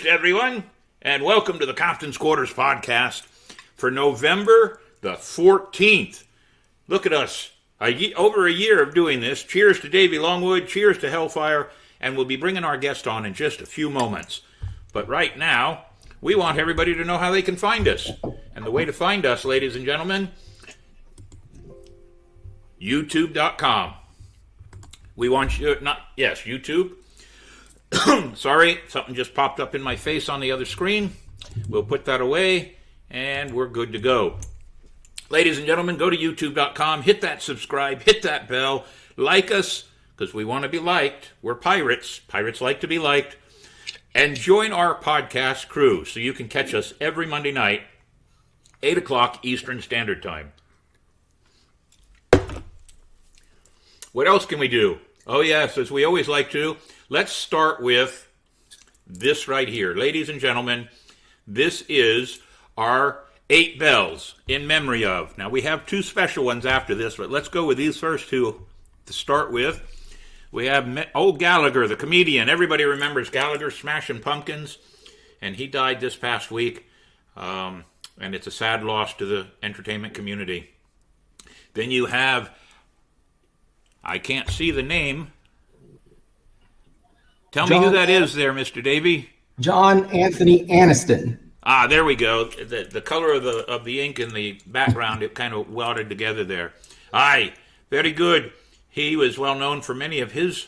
everyone, and welcome to the Capt's Quarters Podcast for November the 14th. Look at us, over a year of doing this. Cheers to Davey, Longwood, cheers to Hellfire, and we'll be bringing our guest on in just a few moments. But right now, we want everybody to know how they can find us. And the way to find us, ladies and gentlemen, YouTube.com. We want you, YouTube. Sorry, something just popped up in my face on the other screen. We'll put that away, and we're good to go. Ladies and gentlemen, go to youtube.com, hit that subscribe, hit that bell, like us, because we want to be liked. We're pirates. Pirates like to be liked. And join our podcast crew so you can catch us every Monday night, 8 o'clock Eastern Standard Time. What else can we do? Oh, yes, as we always like to, let's start with this right here. Ladies and gentlemen, this is our 8 bells in memory of. Now, we have 2 special ones after this, but let's go with these first 2 to start with. We have old Gallagher, the comedian. Everybody remembers Gallagher, Smashing Pumpkins, and he died this past week, and it's a sad loss to the entertainment community. Then you have, I can't see the name. Tell me who that is there, Mr. Davey. John Anthony Aniston. Ah, there we go. The color of the ink in the background, it kind of welded together there. Aye, very good. He was well known for many of his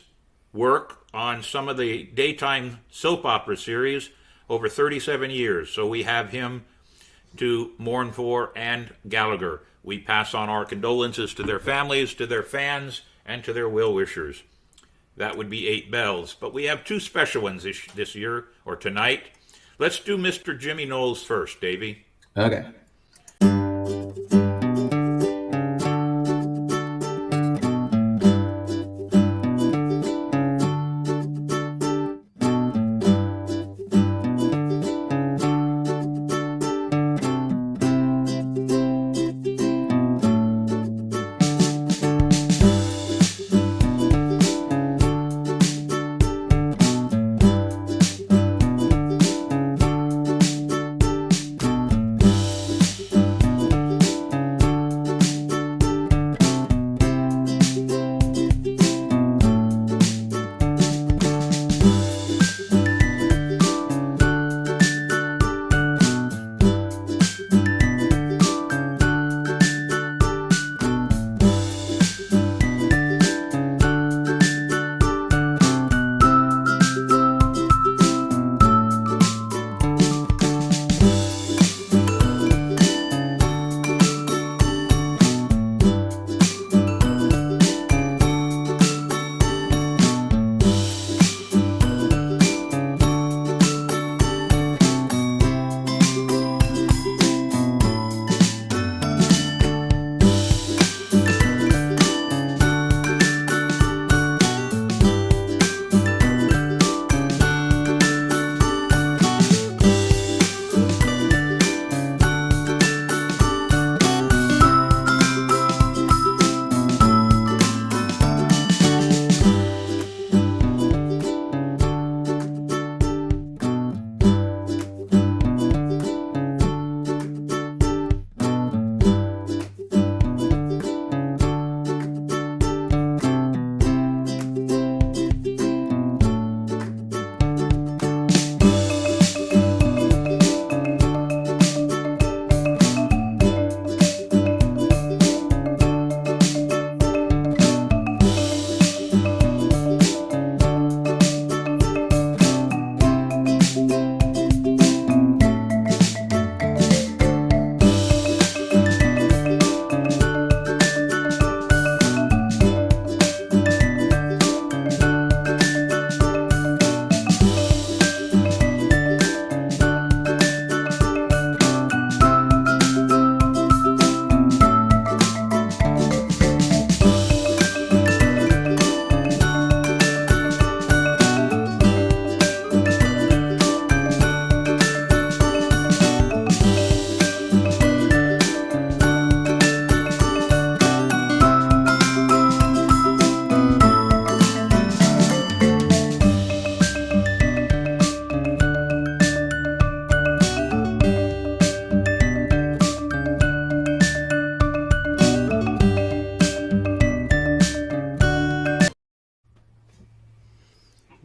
work on some of the daytime soap opera series over 37 years. So we have him to mourn for, and Gallagher. We pass on our condolences to their families, to their fans, and to their well-wishers. That would be 8 bells. But we have 2 special ones this year, or tonight. Let's do Mr. Jimmy Knowles first, Davey. Okay.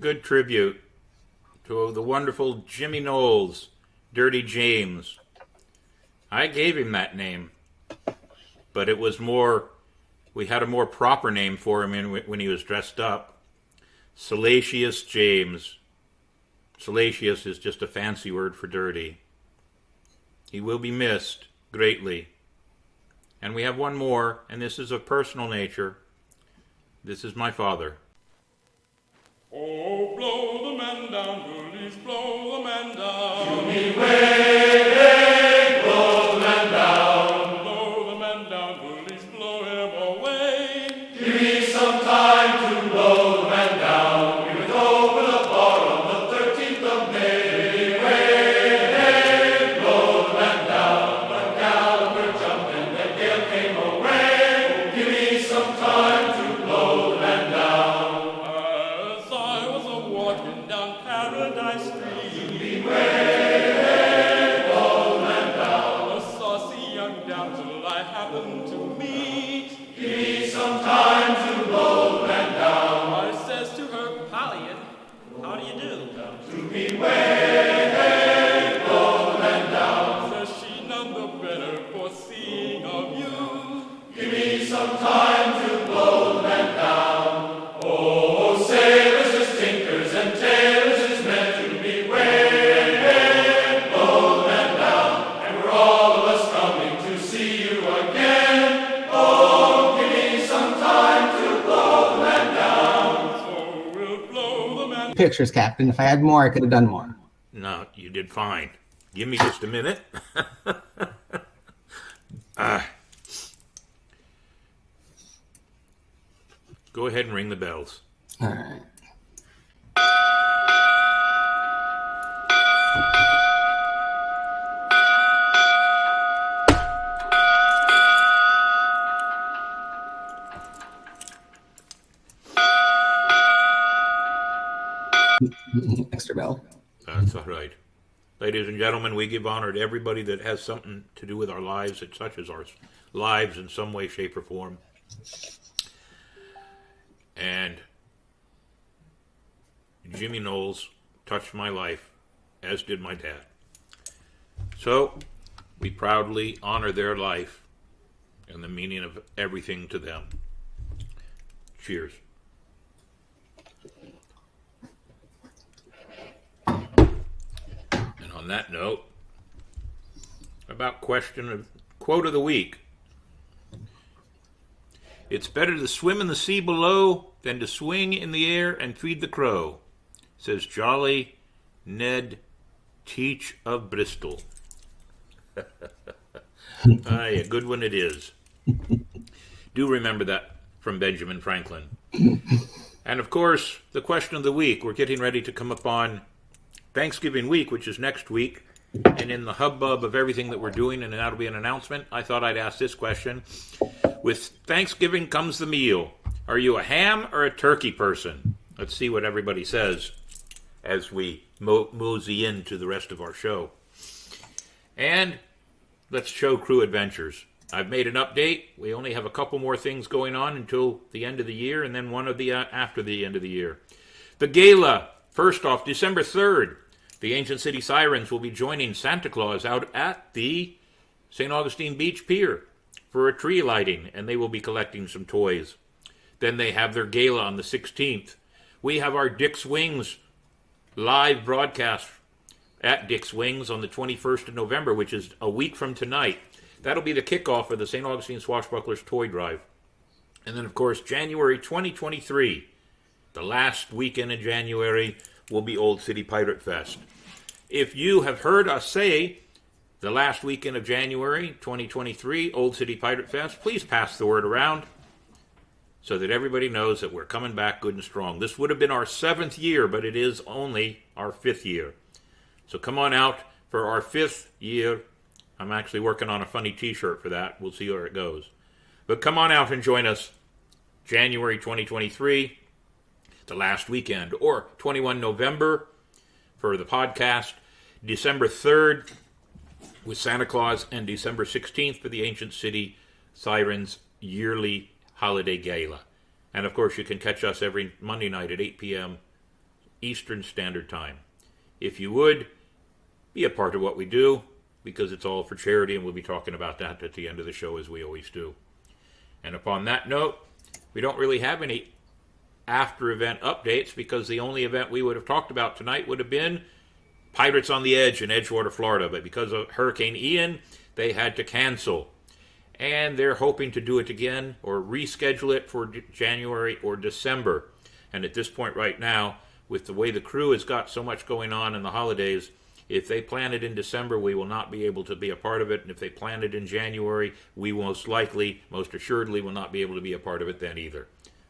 good tribute to the wonderful Jimmy Knowles, Dirty James. I gave him that name, but it was more, we had a more proper name for him when he was dressed up. Salacious James. Salacious is just a fancy word for dirty. He will be missed greatly. And we have one more, and this is of personal nature. This is my father. Oh, blow the man down, bullies, blow the man down. To me way, blow the man down. Blow the man down, bullies, blow him away. Give me some time to blow the man down. We went over the bar on the 13th of May. Way, blow the man down. The Gallagher jumped and the gale came away. Give me some time to blow the man down. As I was a-walking down Paradise Street, Blow the man down. a saucy young damsel I happened to meet. Give me some time to blow the man down. I says to her, Pallion, how do you do? To me way, blow the man down. Says she, none the better for seeing of you. Give me some time to blow the man down. Oh, sailors as tinkers and tailors is meant to be way, blow the man down. And we're all of us coming to see you again. Oh, give me some time to blow the man down. So we'll blow the man. Pictures, Captain. If I had more, I could have done more. No, you did fine. Give me just a minute. Go ahead and ring the bells. All right. Extra bell. That's all right. Ladies and gentlemen, we give honor to everybody that has something to do with our lives, that touches our lives in some way, shape, or form. And Jimmy Knowles touched my life, as did my dad. So we proudly honor their life and the meaning of everything to them. Cheers. And on that note, about question of quote of the week. It's better to swim in the sea below than to swing in the air and feed the crow, says jolly Ned Teach of Bristol. Aye, a good one it is. Do remember that from Benjamin Franklin. And of course, the question of the week. We're getting ready to come upon Thanksgiving week, which is next week. And in the hubbub of everything that we're doing, and that'll be an announcement, I thought I'd ask this question. With Thanksgiving comes the meal. Are you a ham or a turkey person? Let's see what everybody says as we mosey into the rest of our show. And let's show crew adventures. I've made an update. We only have a couple more things going on until the end of the year, and then one of the after the end of the year. The gala, first off, December 3rd. The Ancient City Sirens will be joining Santa Claus out at the St. Augustine Beach Pier for a tree lighting, and they will be collecting some toys. Then they have their gala on the 16th. We have our Dick's Wings live broadcast at Dick's Wings on the 21st of November, which is a week from tonight. That'll be the kickoff of the St. Augustine Swashbucklers Toy Drive. And then, of course, January 2023, the last weekend in January, will be Old City Pirate Fest. If you have heard us say the last weekend of January 2023, Old City Pirate Fest, please pass the word around so that everybody knows that we're coming back good and strong. This would have been our 7th year, but it is only our 5th year. So come on out for our 5th year. I'm actually working on a funny t-shirt for that. We'll see where it goes. But come on out and join us January 2023, the last weekend, or 21 November for the podcast, December 3rd with Santa Claus, and December 16th for the Ancient City Sirens yearly holiday gala. And of course, you can catch us every Monday night at 8 p.m. Eastern Standard Time. If you would, be a part of what we do, because it's all for charity, and we'll be talking about that at the end of the show, as we always do. And upon that note, we don't really have any after-event updates, because the only event we would have talked about tonight would have been Pirates on the Edge in Edgewater, Florida. But because of Hurricane Ian, they had to cancel. And they're hoping to do it again or reschedule it for January or December. And at this point right now, with the way the crew has got so much going on in the holidays, if they plan it in December, we will not be able to be a part of it. And if they plan it in January, we most assuredly will not be able to be a part of it then either.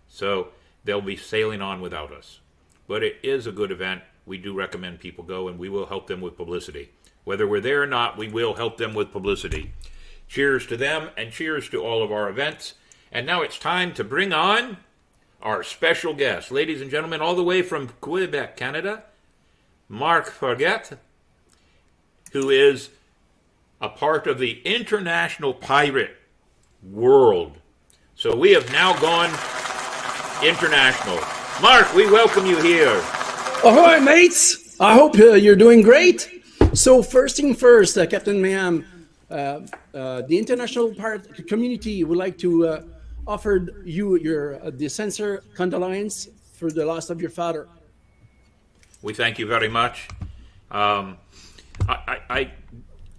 So they'll be sailing on without us. But it is a good event. We do recommend people go, and we will help them with publicity. Whether we're there or not, we will help them with publicity. Cheers to them, and cheers to all of our events. And now it's time to bring on our special guest. Ladies and gentlemen, all the way from Quebec, Canada, Marck Forget, who is a part of the international pirate world. So we have now gone international. Marck, we welcome you here. Ahoy, mates! I hope you're doing great. So first thing first, Captain Mayhem, the international pirate community would like to offer you the sincere condolence for the loss of your father. We thank you very much. I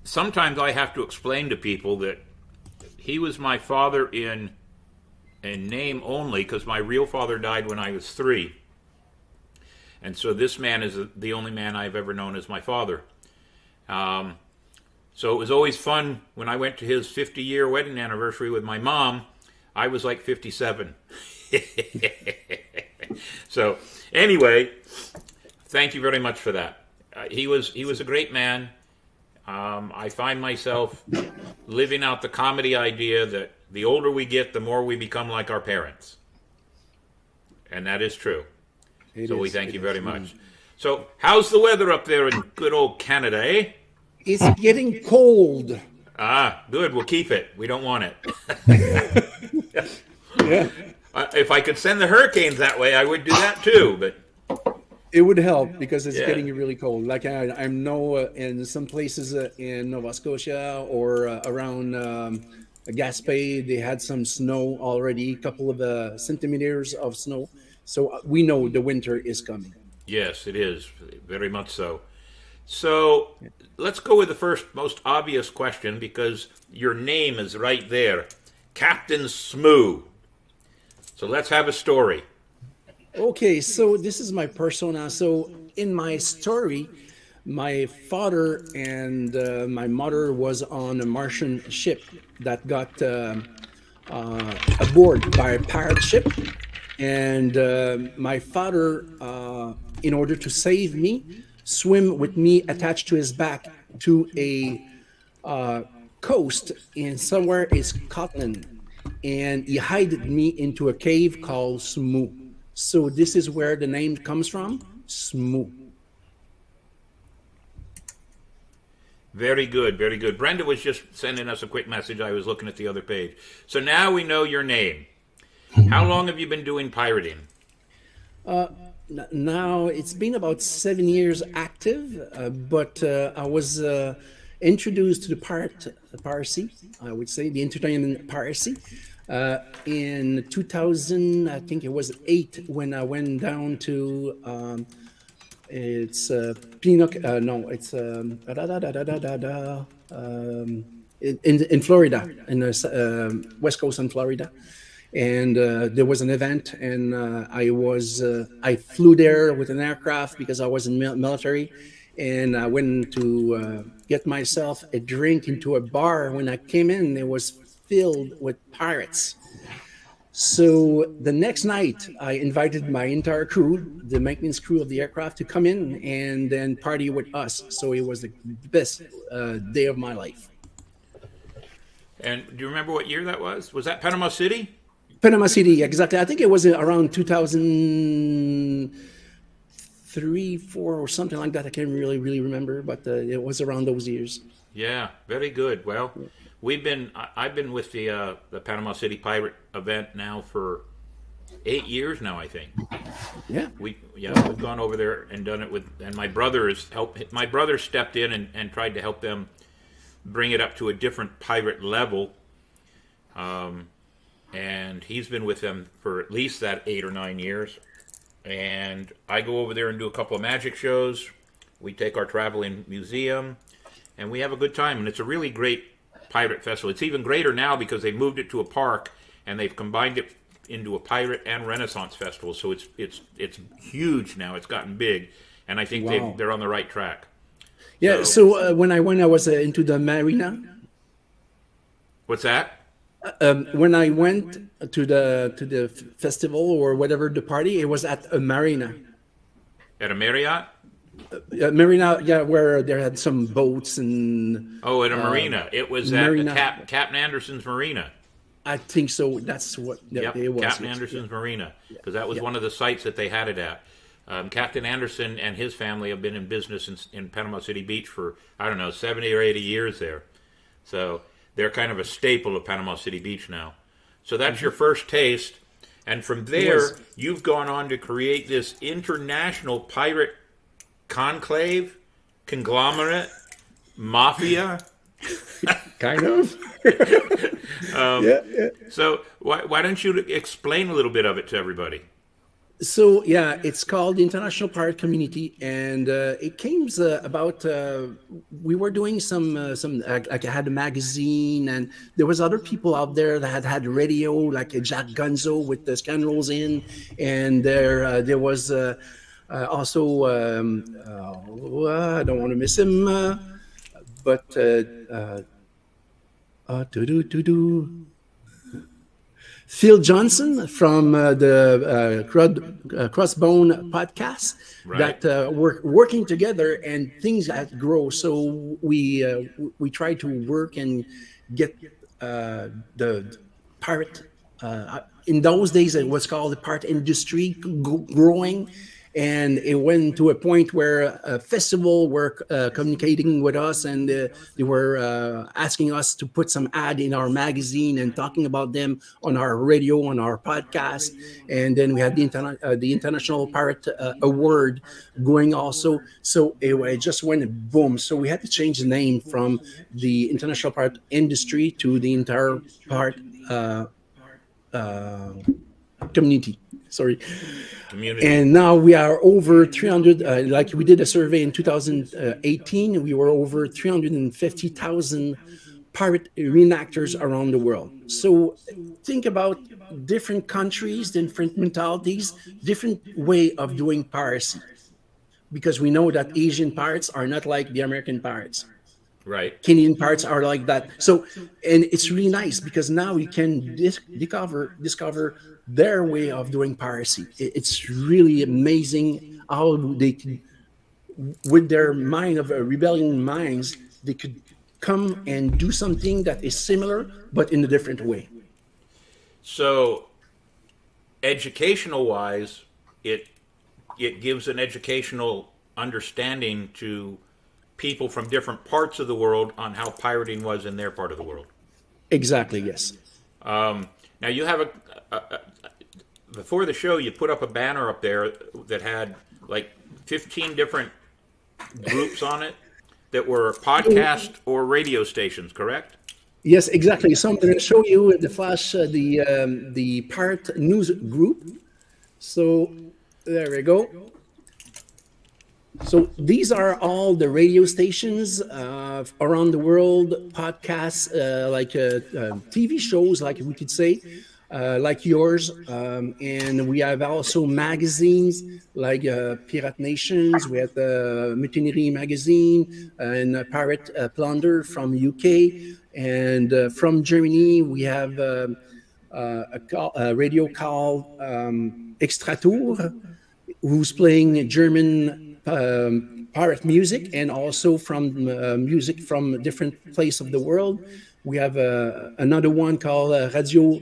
sometimes I have to explain to people that he was my father in name only, because my real father died when I was 3. And so this man is the only man I've ever known as my father. So it was always fun when I went to his 50-year wedding anniversary with my mom. I was like 57. So anyway, thank you very much for that. He was a great man. I find myself living out the comedy idea that the older we get, the more we become like our parents. And that is true. We thank you very much. So how's the weather up there in good old Canada, eh? It's getting cold. Ah, good. We'll keep it. We don't want it. Yeah. If I could send the hurricanes that way, I would do that too. But It would help because it's Yeah. getting really cold. Like I know in some places in Nova Scotia or around Gaspé, they had some snow already, a couple of centimeters of snow. So we know the winter is coming. yes, it is. Very much so. So let's go with the first most obvious question, because your name is right there. Capt'n Smoo. So let's have a story. Okay, so this is my persona. So in my story, my father and my mother was on a Martian ship that got aboard by a pirate ship. And my father, in order to save me, swim with me attached to his back to a coast in somewhere in Scotland. And he hid me into a cave called Smoo. So this is where the name comes from, Smoo. Very good, very good. Brenda was just sending us a quick message. I was looking at the other page. So now we know your name. How long have you been doing pirating? Now it's been about 7 years active, but I was introduced to the piracy, I would say, the entertainment piracy, in 2000, I think it was 8, when I went down to, it's Pinocchio, no, it's in Florida, in the West Coast in Florida. And there was an event, and I flew there with an aircraft because I was in military, and I went to get myself a drink into a bar. When I came in, it was filled with pirates. So the next night, I invited my entire crew, the maintenance crew of the aircraft, to come in and then party with us. So it was the best day of my life. And do you remember what year that was? Was that Panama City? Panama City, exactly. I think it was around 2003, 4, or something like that. I can't really remember, but it was around those years. Yeah, very good. Well, I've been with the Panama City Pirate event now for 8 years now, I think. Yeah. We've gone over there and done it with, and my brother has helped. My brother stepped in and tried to help them bring it up to a different pirate level. And he's been with them for at least that 8 or 9 years. And I go over there and do a couple of magic shows. We take our traveling museum, and we have a good time. And it's a really great pirate festival. It's even greater now because they moved it to a park, and they've combined it into a pirate and Renaissance festival. So it's huge now. It's gotten big, and I think Wow. they're on the right track. Yeah. So when I went, I was into the marina. What's that? When I went to the festival or whatever the party, it was at a marina. At a Marriott? Marina, yeah, where there had some boats and. Oh, at a marina. It was marina. at Captain Anderson's Marina. I think so. That's what Yep, it was. Captain yes. Anderson's Marina, because that was one of the sites that they had it at. Captain Anderson and his family have been in business in Panama City Beach for, I don't know, 70 or 80 years there. So they're kind of a staple of Panama City Beach now. So that's your first taste. And from there, you've gone on to create this international pirate conclave, conglomerate, mafia. Kind of. So why don't you explain a little bit of it to everybody? So yeah, it's called the International Pirate Community, and it came about. We were doing some like I had a magazine, and there was other people out there that had radio, like Jack Gunzo with the Scan Rolls In, and there was also I don't want to miss him, but Phil Johnson from the Crossbone Podcast, Right. that we're working together, and things had grow. So we try to work and get the pirate. In those days, it was called the pirate industry growing. And it went to a point where a festival were communicating with us, and they were asking us to put some ad in our magazine and talking about them on our radio, on our podcast. And then we had the International Pirate Award going also. So it just went boom. So we had to change the name from the International Pirate Industry to the entire pirate community. Sorry. Community. And now we are over 300, like we did a survey in 2018, we were over 350,000 pirate reenactors around the world. So think about different countries, different mentalities, different way of doing piracy. Because we know that Asian pirates are not like the American pirates. Right. Canadian pirates are like that. So, and it's really nice because now you can discover their way of doing piracy. It's really amazing how they can, with their mind of rebellion minds, they could come and do something that is similar but in a different way. So, educational-wise, it gives an educational understanding to people from different parts of the world on how pirating was in their part of the world. Exactly, yes. Now you have before the show, you put up a banner up there that had like 15 different groups on it that were podcast or radio stations, correct? Yes, exactly. So I'm going to show you at the flash the Pirate News Group. So there we go. So these are all the radio stations around the world, podcasts, like TV shows, like we could say, like yours. And we have also magazines like Pirate Nations. We have Mutinerie Magazine and Pirate Plunder from UK. And from Germany, we have a radio called Extratour, who's playing German pirate music, and also from music from different places of the world. We have another one called Radio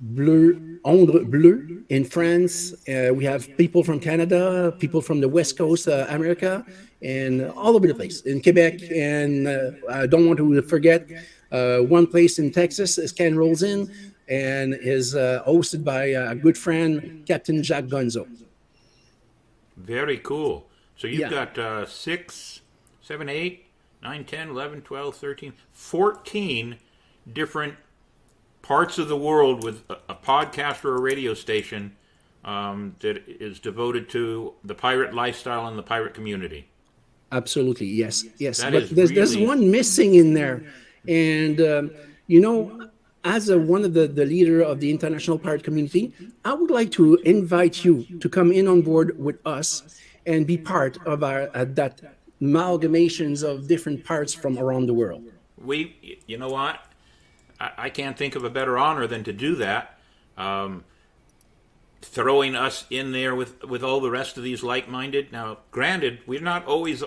Bleu, Onde Bleu in France. We have people from Canada, people from the West Coast, America, and all over the place in Quebec. And I don't want to forget one place in Texas, Scan Rolls In. and is hosted by a good friend, Captain Jack Gonzo. Very cool. So you've Yeah. got 6, 7, 8, 9, 10, 11, 12, 13, 14 different parts of the world with a podcast or a radio station that is devoted to the pirate lifestyle and the pirate community. Absolutely, yes, yes. That But is there's really- one missing in there, and as one of the leader of the international pirate community, I would like to invite you to come in on board with us and be part of our that amalgamations of different parts from around the world. You know what? I can't think of a better honor than to do that. Throwing us in there with all the rest of these like-minded. Now, granted, we're not always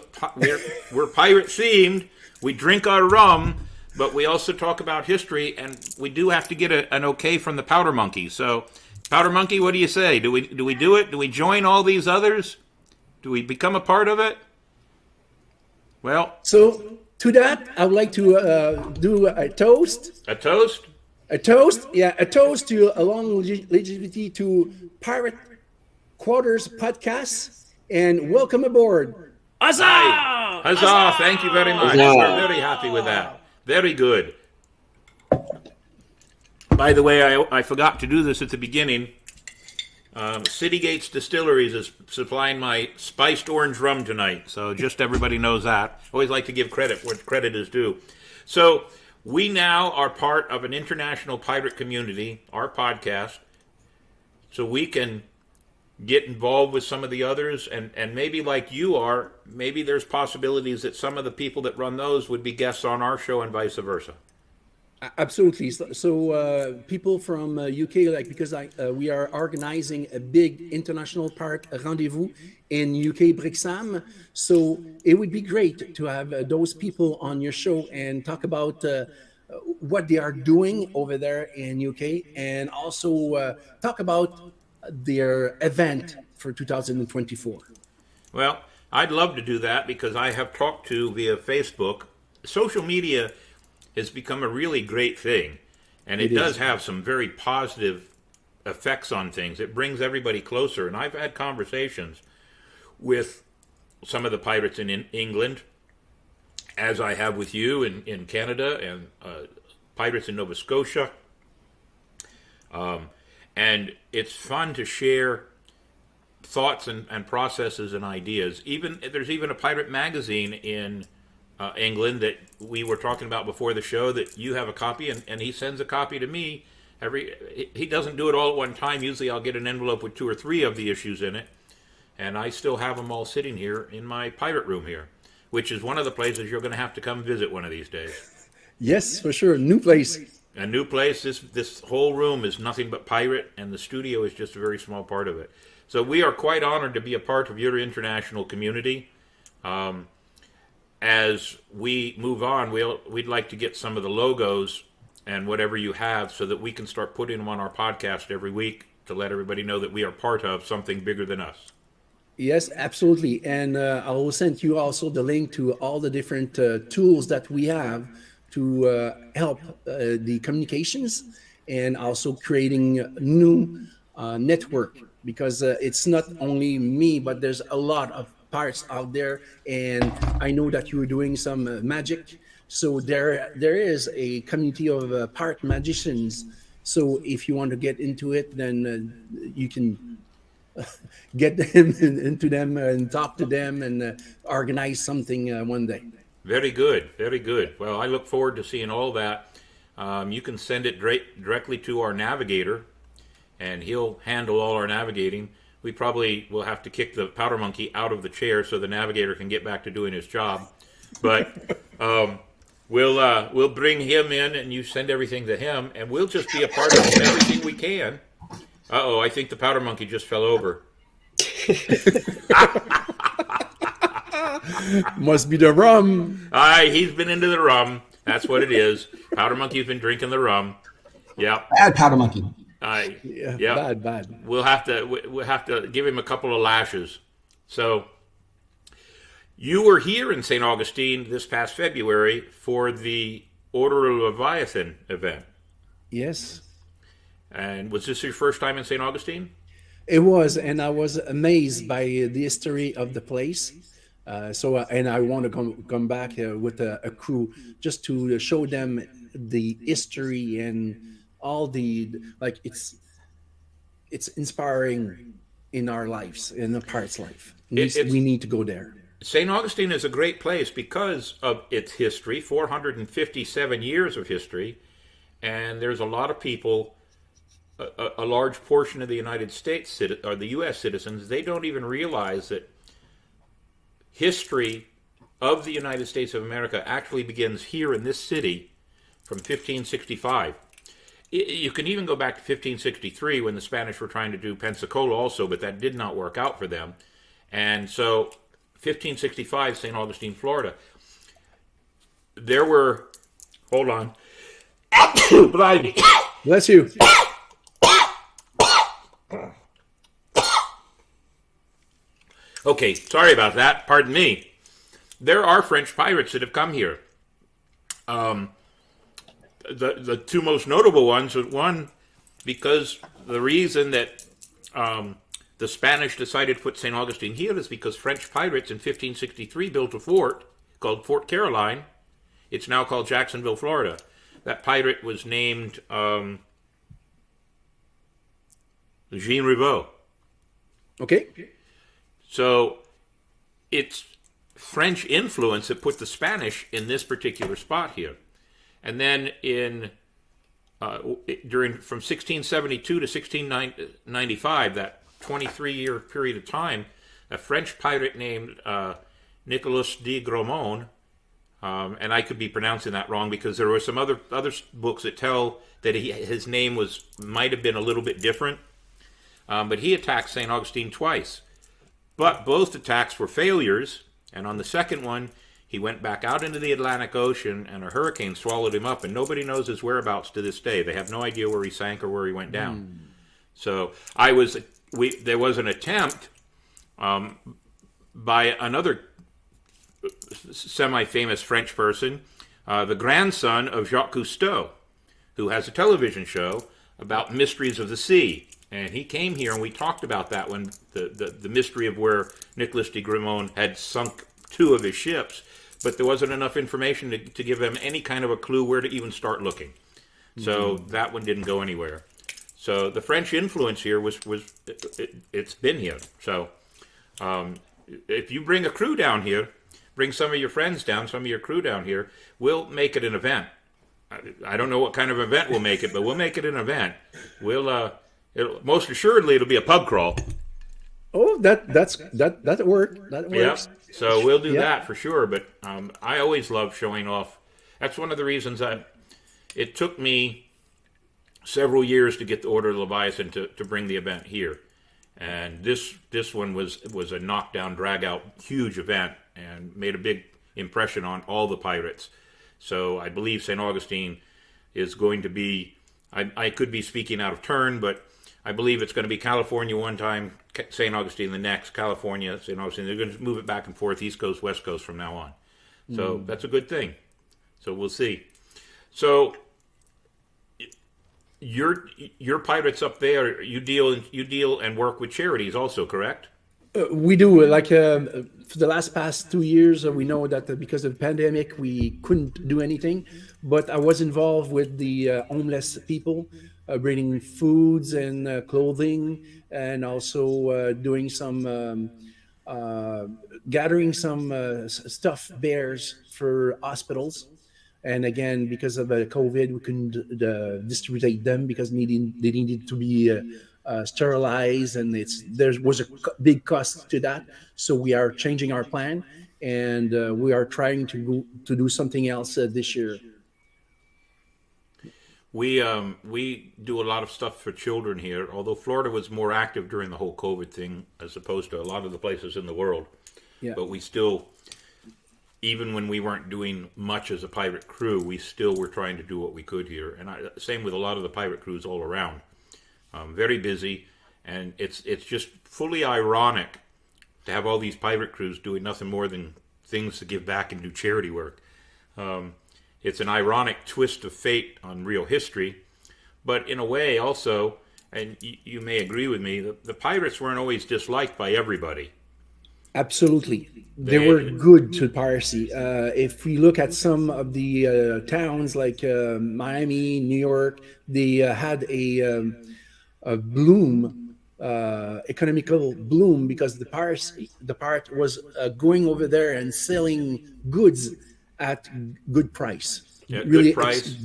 we're pirate themed. We drink our rum, but we also talk about history, and we do have to get an okay from the Powder Monkey. So, Powder Monkey, what do you say? Do we do it? Do we join all these others? Do we become a part of it? Well, So to that, I would like to do a toast. a toast. A toast, yeah, a toast to a long longevity to Pirate Quarters Podcast, and welcome aboard. Huzzah! Huzzah! Thank you very much. Huzzah. We're very happy with that. Very good. By the way, I forgot to do this at the beginning. City Gates Distilleries is supplying my spiced orange rum tonight, so just everybody knows that. Always like to give credit where credit is due. So we now are part of an international pirate community, our podcast, so we can get involved with some of the others, and maybe like you are, maybe there's possibilities that some of the people that run those would be guests on our show and vice versa. Absolutely. So people from UK, like because we are organizing a big international park rendezvous in UK Brixham. So it would be great to have those people on your show and talk about what they are doing over there in UK, and also talk about their event for 2024. Well, I'd love to do that because I have talked to via Facebook. Social media has become a really great thing, and it does have some very positive effects on things. It brings everybody closer, and I've had conversations with some of the pirates in England, as I have with you in Canada, and pirates in Nova Scotia. And it's fun to share thoughts and processes and ideas. There's even a pirate magazine in England that we were talking about before the show that you have a copy, and he sends a copy to me. He doesn't do it all at one time. Usually I'll get an envelope with 2 or 3 of the issues in it, and I still have them all sitting here in my pirate room here, which is one of the places you're going to have to come visit one of these days. Yes, for sure. New place. A new place. This whole room is nothing but pirate, and the studio is just a very small part of it. So we are quite honored to be a part of your international community. As we move on, we'd like to get some of the logos and whatever you have so that we can start putting them on our podcast every week to let everybody know that we are part of something bigger than us. Yes, absolutely. And I will send you also the link to all the different tools that we have to help the communications, and also creating a new network, because it's not only me, but there's a lot of pirates out there, and I know that you're doing some magic. So there is a community of pirate magicians. So if you want to get into it, then you can get them into them and talk to them and organize something one day. Very good, very good. Well, I look forward to seeing all that. You can send it directly to our Navigator, and he'll handle all our navigating. We probably will have to kick the Powder Monkey out of the chair so the Navigator can get back to doing his job. But we'll bring him in, and you send everything to him, and we'll just be a part of everything we can. Uh-oh, I think the Powder Monkey just fell over. Must be the rum. He's been into the rum. That's what it is. Powder Monkey's been drinking the rum. Yeah. Bad Powder Monkey. Yeah. Bad. We'll have to give him a couple of lashes. So you were here in St. Augustine this past February for the Order of Leviathan event. Yes. And was this your first time in St. Augustine? It was, and I was amazed by the history of the place. And I want to come back with a crew just to show them the history and all the like. It's inspiring in our lives, in the Parts life. We need to go there. St. Augustine is a great place because of its history, 457 years of history, and there's a lot of people. A large portion of the United States or the U.S. citizens, they don't even realize that history of the United States of America actually begins here in this city from 1565. You can even go back to 1563 when the Spanish were trying to do Pensacola also, but that did not work out for them. And so 1565, St. Augustine, Florida. There were, hold on. Bless you. Okay, sorry about that. Pardon me. There are French pirates that have come here. The two most notable ones was one because the reason that the Spanish decided to put St. Augustine here is because French pirates in 1563 built a fort called Fort Caroline. It's now called Jacksonville, Florida. That pirate was named Jean Ribault. Okay. So it's French influence that put the Spanish in this particular spot here. And then from 1672 to 1695, that 23-year period of time, a French pirate named Nicolas de Gramont, and I could be pronouncing that wrong because there were some other books that tell that his name might have been a little bit different, but he attacked St. Augustine twice. But both attacks were failures, and on the second one, he went back out into the Atlantic Ocean, and a hurricane swallowed him up, and nobody knows his whereabouts to this day. They have no idea where he sank or where he went down. So there was an attempt by another semi-famous French person, the grandson of Jacques Cousteau, who has a television show about mysteries of the sea. And he came here, and we talked about that when the mystery of where Nicolas de Gramont had sunk two of his ships, but there wasn't enough information to give them any kind of a clue where to even start looking. So that one didn't go anywhere. So the French influence here it's been here. So if you bring a crew down here, bring some of your friends down, some of your crew down here, we'll make it an event. I don't know what kind of event we'll make it, but we'll make it an event. Most assuredly, it'll be a pub crawl. Oh, that works. That works. Yeah, so we'll do that for sure. But I always love showing off. That's one of the reasons it took me several years to get the Order of the Leviathan to bring the event here. And this one was a knockdown, drag-out, huge event and made a big impression on all the pirates. So I believe St. Augustine is going to be, I could be speaking out of turn, but I believe it's going to be California one time, St. Augustine the next, California, St. Augustine. They're going to move it back and forth, East Coast, West Coast from now on. So that's a good thing. So we'll see. So your pirates up there, you deal and work with charities also, correct? We do. For the past 2 years, we know that because of the pandemic, we couldn't do anything. But I was involved with the homeless people, bringing foods and clothing, and also doing some gathering some stuffed bears for hospitals. And again, because of COVID, we couldn't distribute them because they needed to be sterilized, and there was a big cost to that. So we are changing our plan, and we are trying to do something else this year. We do a lot of stuff for children here, although Florida was more active during the whole COVID thing as opposed to a lot of the places in the world. Yeah. But we still, even when we weren't doing much as a pirate crew, we still were trying to do what we could here. And same with a lot of the pirate crews all around. Very busy, and it's just fully ironic to have all these pirate crews doing nothing more than things to give back and do charity work. It's an ironic twist of fate on real history, But in a way, also, and you may agree with me, the pirates weren't always disliked by everybody. Absolutely. They were good to piracy. If we look at some of the towns like Miami, New York, they had a bloom, economical bloom, because the pirate was going over there and selling goods at good price. Yeah, Really, good price.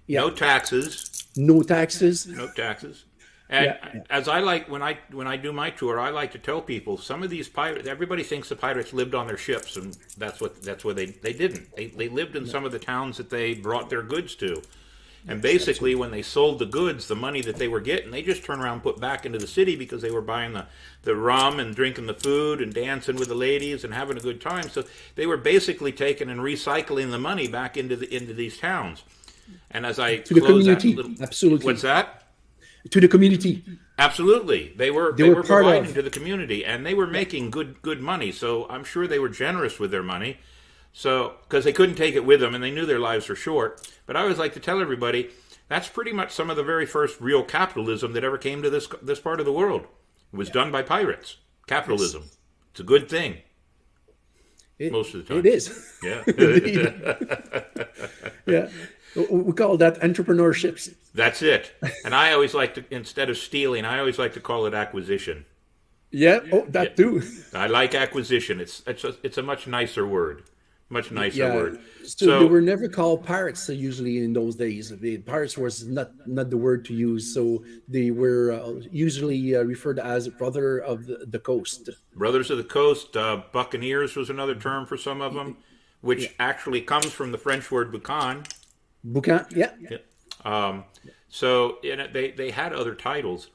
yeah. No taxes. No taxes. No taxes. And as I like, when I do my tour, I like to tell people, some of these pirates, everybody thinks the pirates lived on their ships, and that's where they didn't. They lived in some of the towns that they brought their goods to. And basically, when they sold the goods, the money that they were getting, they just turned around and put back into the city, because they were buying the rum and drinking the food and dancing with the ladies and having a good time. So they were basically taking and recycling the money back into these towns. And as I To the close community. that little, Absolutely. what's that? To the community. Absolutely, they were part providing of. to the community, and they were making good money. So I'm sure they were generous with their money. So because they couldn't take it with them, and they knew their lives were short. But I always like to tell everybody, that's pretty much some of the very first real capitalism that ever came to this part of the world. It was done by pirates. Capitalism. Yes. It's a good thing. Most of the time. It is. Yeah. Yeah. We call that entrepreneurship. That's it. And I always like to, instead of stealing, I always like to call it acquisition. Yeah. Oh, that too. I like acquisition. It's a much nicer word. Much nicer word. So they were never called pirates usually in those days. The pirates was not the word to use. So they were usually referred as brother of the coast. Brothers of the coast. Buccaneers was another term for some of them, which actually comes from the French word boucan. Boucan, yeah. So they had other titles.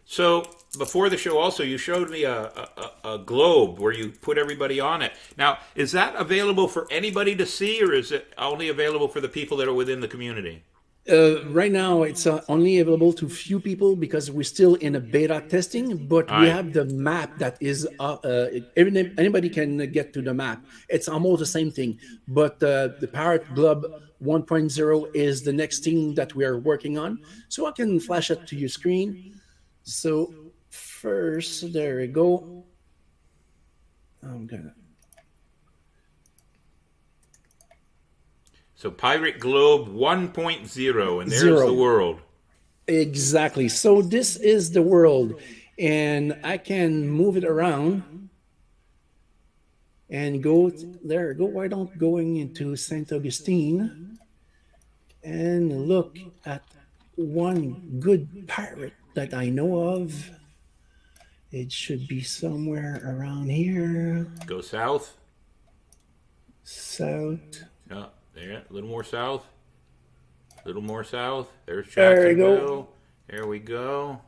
So before the show, also you showed me a globe where you put everybody on it. Now, is that available for anybody to see, or is it only available for the people that are within the community? Right now, it's only available to few people because we're still in a beta testing. But we have the map that is anybody can get to the map. It's almost the same thing, but the Pirate Globe 1.0 is the next thing that we are working on. So I can flash it to your screen. So first, there we go. I'm gonna. So Pirate Globe 1.0, and there's Zero. the world. Exactly. So this is the world, and I can move it around and go there. Go. Why don't going into Saint Augustine and look at one good pirate that I know of. It should be somewhere around here. Go south. South. Yeah, there. A little more south. A little more south. There's There we Jacksonville. go. There we go.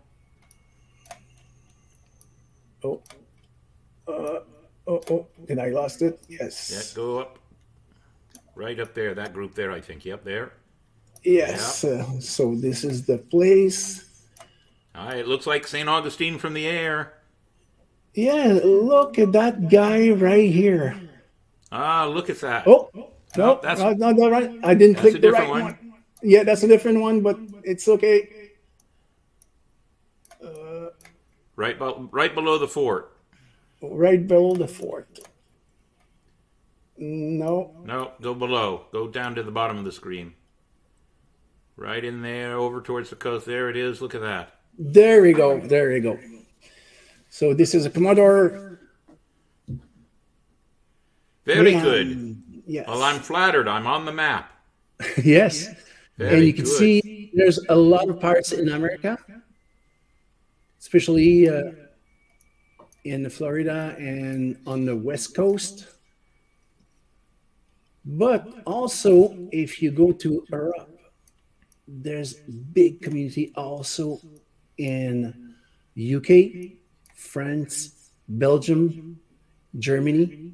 Oh, did I lost it? Yes. Yeah, go up. Right up there. That group there, I think. Yep, there. Yes. So this is the place. All right, it looks like St. Augustine from the air. Yeah, look at that guy right here. Ah, look at that. Oh, no, that's- no, right. I didn't that's click a the different right one. one. Yeah, that's a different one, but it's okay. Right below the fort. Right below the fort. No. No, go below. Go down to the bottom of the screen. Right in there, over towards the coast. There it is. Look at that. There we go. There you go. So this is a Commodore. Very Mayhem. good. Yes. Well, I'm flattered. I'm on the map. Yes. Very And you can good. see there's a lot of pirates in America, especially in Florida and on the West Coast. But also, if you go to Europe, there's big community also in UK, France, Belgium, Germany,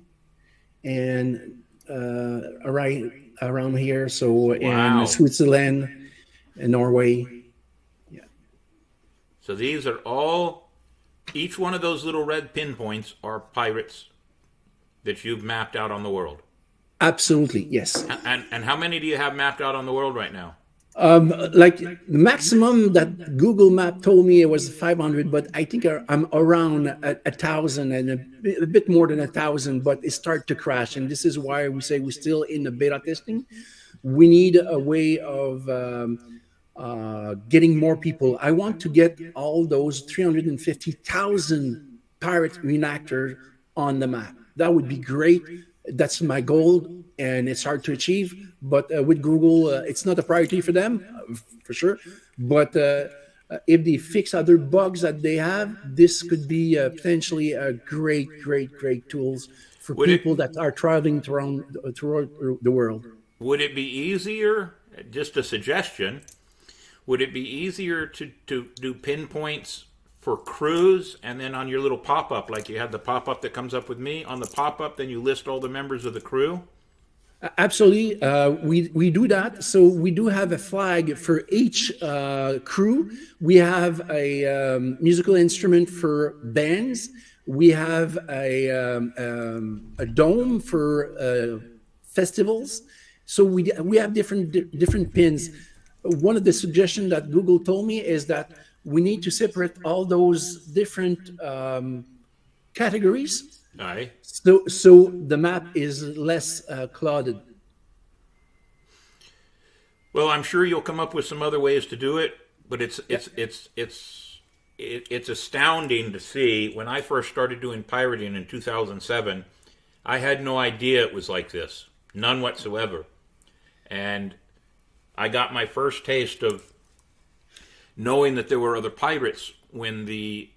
and around here. So Wow. in Switzerland and Norway. So these are all, each one of those little red pinpoints are pirates that you've mapped out on the world. Absolutely, yes. And how many do you have mapped out on the world right now? Like the maximum that Google Map told me it was 500, but I think I'm around 1,000 and a bit more than 1,000. But it started to crash, and this is why we say we're still in the beta testing. We need a way of getting more people. I want to get all those 350,000 pirate reenactors on the map. That would be great. That's my goal, and it's hard to achieve. But with Google, it's not a priority for them, for sure. But if they fix other bugs that they have, this could be potentially a great, great, great tools for people that are traveling throughout the world. Would it be easier, just a suggestion, would it be easier to do pinpoints for crews, and then on your little pop-up, like you had the pop-up that comes up with me, on the pop-up, then you list all the members of the crew? Absolutely. We do that. So we do have a flag for each crew. We have a musical instrument for bands. We have a dome for festivals. So we have different pins. One of the suggestions that Google told me is that we need to separate all those different categories. Aye. So the map is less clouded. Well, I'm sure you'll come up with some other ways to do it, but it's astounding to see. When I first started doing pirating in 2007, I had no idea it was like this, none whatsoever, and I got my first taste of knowing that there were other pirates when the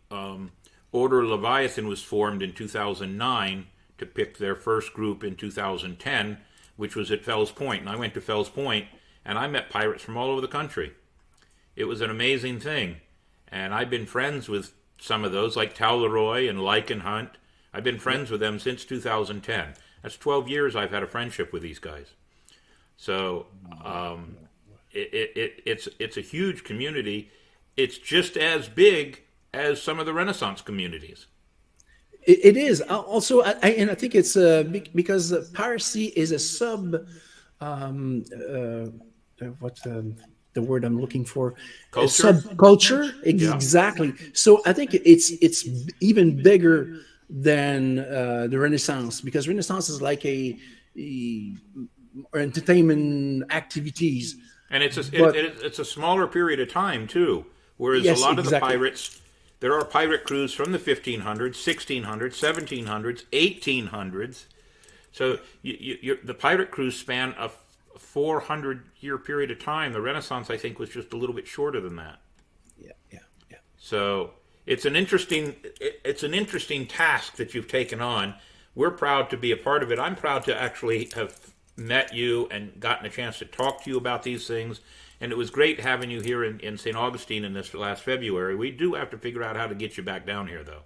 Order Leviathan was formed in 2009 to pick their first group in 2010, which was at Fells Point. And I went to Fells Point, and I met pirates from all over the country. It was an amazing thing. And I've been friends with some of those, like Tal Leroy and Lycan Hunt. I've been friends with them since 2010. That's 12 years I've had a friendship with these guys. So it's a huge community. It's just as big as some of the Renaissance communities. It is also, and I think it's because piracy is a what's the word I'm looking for? Culture? Subculture, exactly. So I think it's even bigger than the Renaissance, because Renaissance is like a entertainment activities. And it's a smaller period of time too. Whereas a lot of the pirates, there are pirate crews from the 1500s, 1600s, 1700s, 1800s. So the pirate crews span a 400-year period of time. The Renaissance, I think, was just a little bit shorter than that. Yeah. So it's an interesting task that you've taken on. We're proud to be a part of it. I'm proud to actually have met you and gotten a chance to talk to you about these things. And it was great having you here in St. Augustine in this last February. We do have to figure out how to get you back down here, though.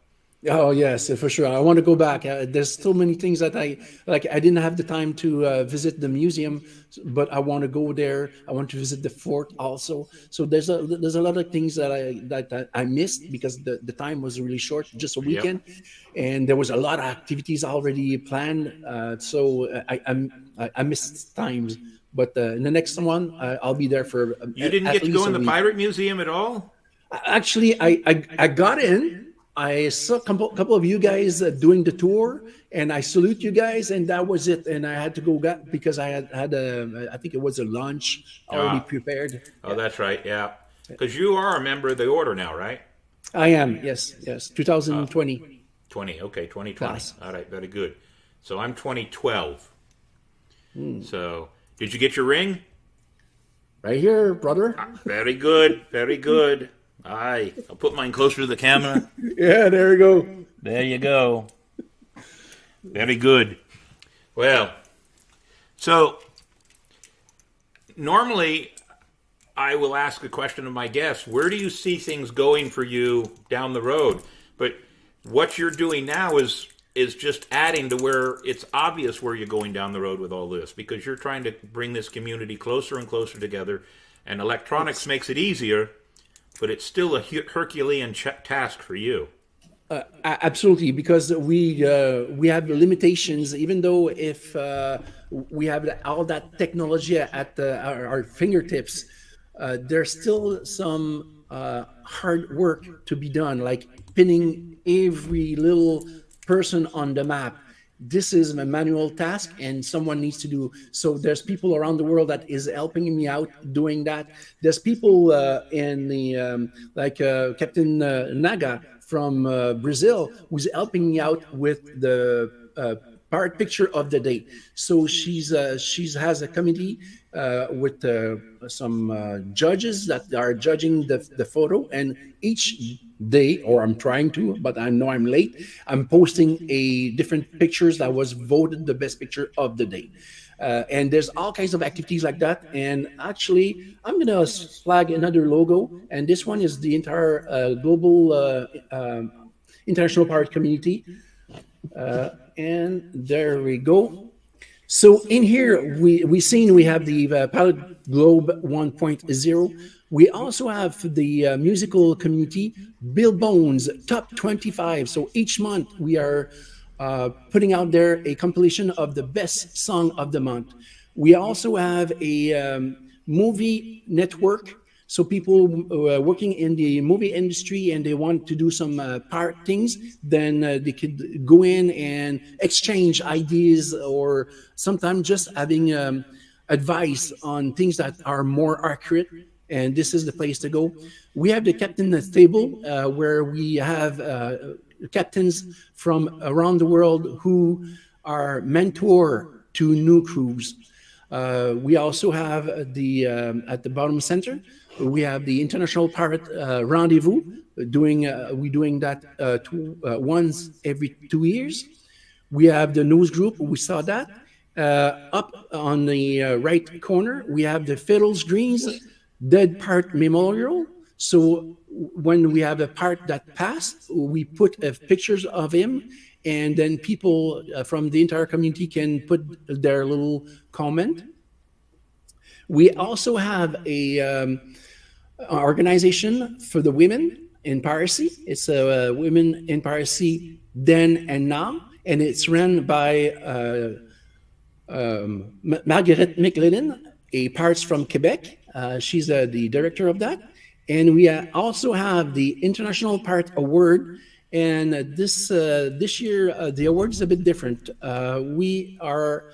Oh, yes, for sure. I want to go back. There's so many things that I didn't have the time to visit the museum, but I want to go there. I want to visit the fort also. So there's a lot of things that I missed because the time was really short, just a weekend. Yep. And there was a lot of activities already planned. So I missed times. But in the next one, I'll be there for. You didn't get to go in the Pirate Museum at all? Actually, I got in. I saw a couple of you guys doing the tour, and I salute you guys, and that was it. And I had to go because I had I think it was a lunch already prepared. Oh, that's right, yeah. Because you are a member of the order now, right? I am, yes. 2020. 2020. Class. All right, very good. So I'm 2012. So, did you get your ring? Right here, brother. Very good, very good. Aye, I'll put mine closer to the camera. Yeah, there you go. There you go. Very good. Well, so normally I will ask a question of my guests, where do you see things going for you down the road? But what you're doing now is just adding to where it's obvious where you're going down the road with all this, because you're trying to bring this community closer and closer together, and electronics makes it easier, but it's still a Herculean task for you. Absolutely, because we have limitations. Even though if we have all that technology at our fingertips, there's still some hard work to be done, like pinning every little person on the map. This is a manual task and someone needs to do. So there's people around the world that is helping me out doing that. There's people in the Captain Naga from Brazil who's helping me out with the part picture of the day. So she's has a committee with some judges that are judging the photo, and each day, or I'm trying to, but I know I'm late, I'm posting a different pictures that was voted the best picture of the day. And there's all kinds of activities like that. And actually, I'm gonna flag another logo, and this one is the entire global international pirate community. And there we go. So in here, we have the Pilot Globe 1.0. We also have the musical community, Bill Bones Top 25. So each month we are putting out there a compilation of the best song of the month. We also have a movie network. So people working in the movie industry and they want to do some part things, then they could go in and exchange ideas, or sometimes just having advice on things that are more accurate. And this is the place to go. We have the captain's table where we have captains from around the world who are mentor to new crews. We also have the at the bottom center, we have the International Pirate Rendezvous. We're doing that once every 2 years. We have the news group. We saw that up on the right corner. We have the Fiddles Greens Dead Part Memorial. So when we have a part that passed, we put pictures of him, and then people from the entire community can put their little comment. We also have a organization for the women in piracy. It's a Women in Piracy Then and Now, and it's run by Margaret McLennan, a Pirates from Quebec. She's the director of that. And we also have the International Pirate Award. And this year, the award is a bit different. We are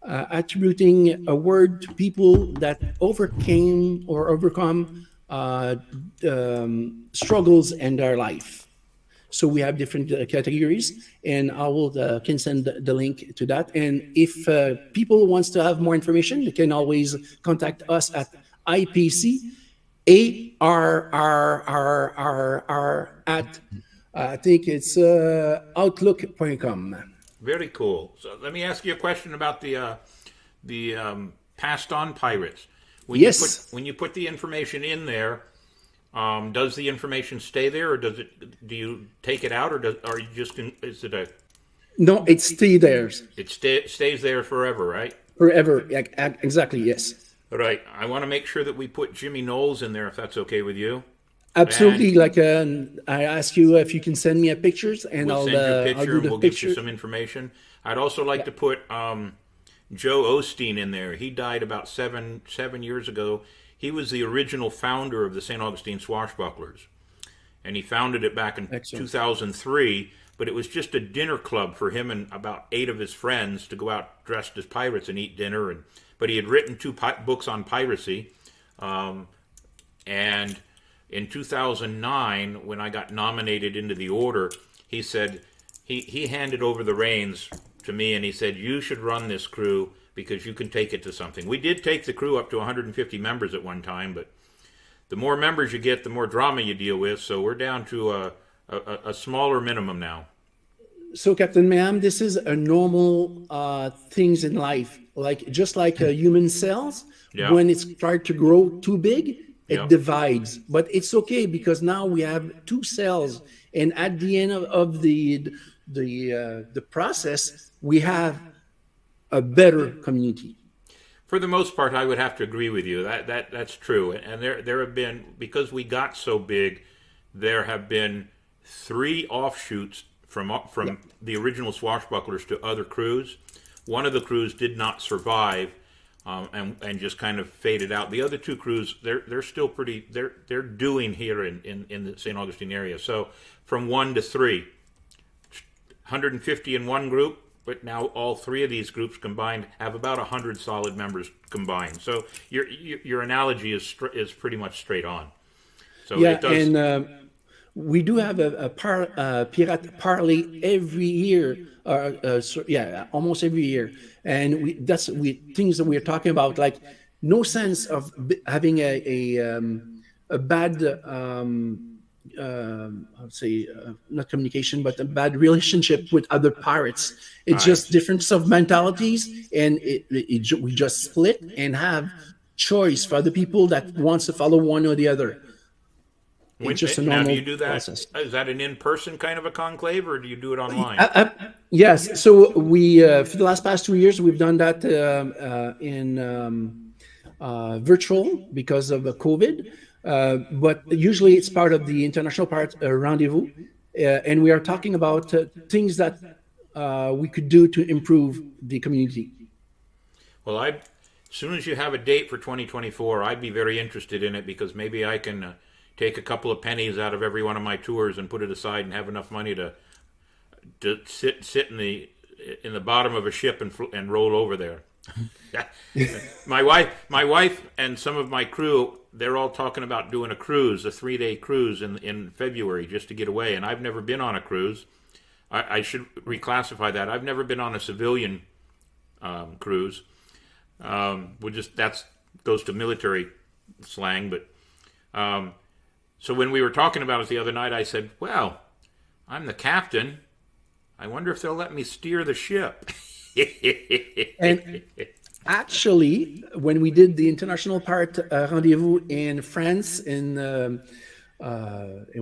attributing award to people that overcame or overcome struggles in their life. So we have different categories, and I will can send the link to that. And if people wants to have more information, they can always contact us at IPCARRRR at I think it's outlook.com. Very cool. So let me ask you a question about the passed on pirates. When you put the information in there, does the information stay there, or do you take it out, or are you just is it a? No, it stays there. It stays there forever, right? Forever, exactly. Yes. All right. I want to make sure that we put Jimmy Knowles in there, if that's okay with you. Absolutely. I ask you if you can send me pictures, and we'll I'll send you a picture, I'll do and the we'll picture. give you some information. I'd also like to put Joe Osteen in there. He died about seven years ago. He was the original founder of the St. Augustine Swashbucklers, and he founded it back in 2003. But it was just a dinner club for him and about 8 of his friends to go out dressed as pirates and eat dinner. But he had written 2 books on piracy, and in 2009, when I got nominated into the order, he said he handed over the reins to me, and he said, "You should run this crew because you can take it to something." We did take the crew up to 150 members at one time, but the more members you get, the more drama you deal with. So we're down to a smaller minimum now. So, Captain Mayhem, this is a normal things in life, just like human cells. Yeah. When it starts to grow too big, it Yeah. divides. But it's okay because now we have 2 cells, and at the end of the process, we have a better community. For the most part, I would have to agree with you. That's true. And there have been, because we got so big, there have been 3 offshoots from the original Swashbucklers to other crews. One of the crews did not survive, and just kind of faded out. The other two crews, they're still pretty. They're doing here in the St. Augustine area. So from 1 to 3, 150 in one group, but now all three of these groups combined have about 100 solid members combined. So your analogy is pretty much straight on. So Yeah, it does. and we do have a pirate parley every year. Almost every year, and things that we're talking about, like no sense of having a bad I'd say not communication, but a bad relationship with other pirates. It's just difference of mentalities, and we just split and have choice for other people that wants to follow one or the other. It's just a normal now, do you do that? process. Is that an in-person kind of a conclave, or do you do it online? Yes. So we for the past 2 years we've done that in virtual because of COVID. But usually it's part of the International Pirate Rendezvous, and we are talking about things that we could do to improve the community. Well, as soon as you have a date for 2024, I'd be very interested in it, because maybe I can take a couple of pennies out of every one of my tours and put it aside and have enough money to sit in the bottom of a ship and roll over there. My wife and some of my crew, they're all talking about doing a cruise, a 3-day cruise in February, just to get away. And I've never been on a cruise. I should reclassify that. I've never been on a civilian cruise. That goes to military slang. But so when we were talking about it the other night, I said, "Well, I'm the captain. I wonder if they'll let me steer the ship." And actually, when we did the International Pirate Rendezvous in France, it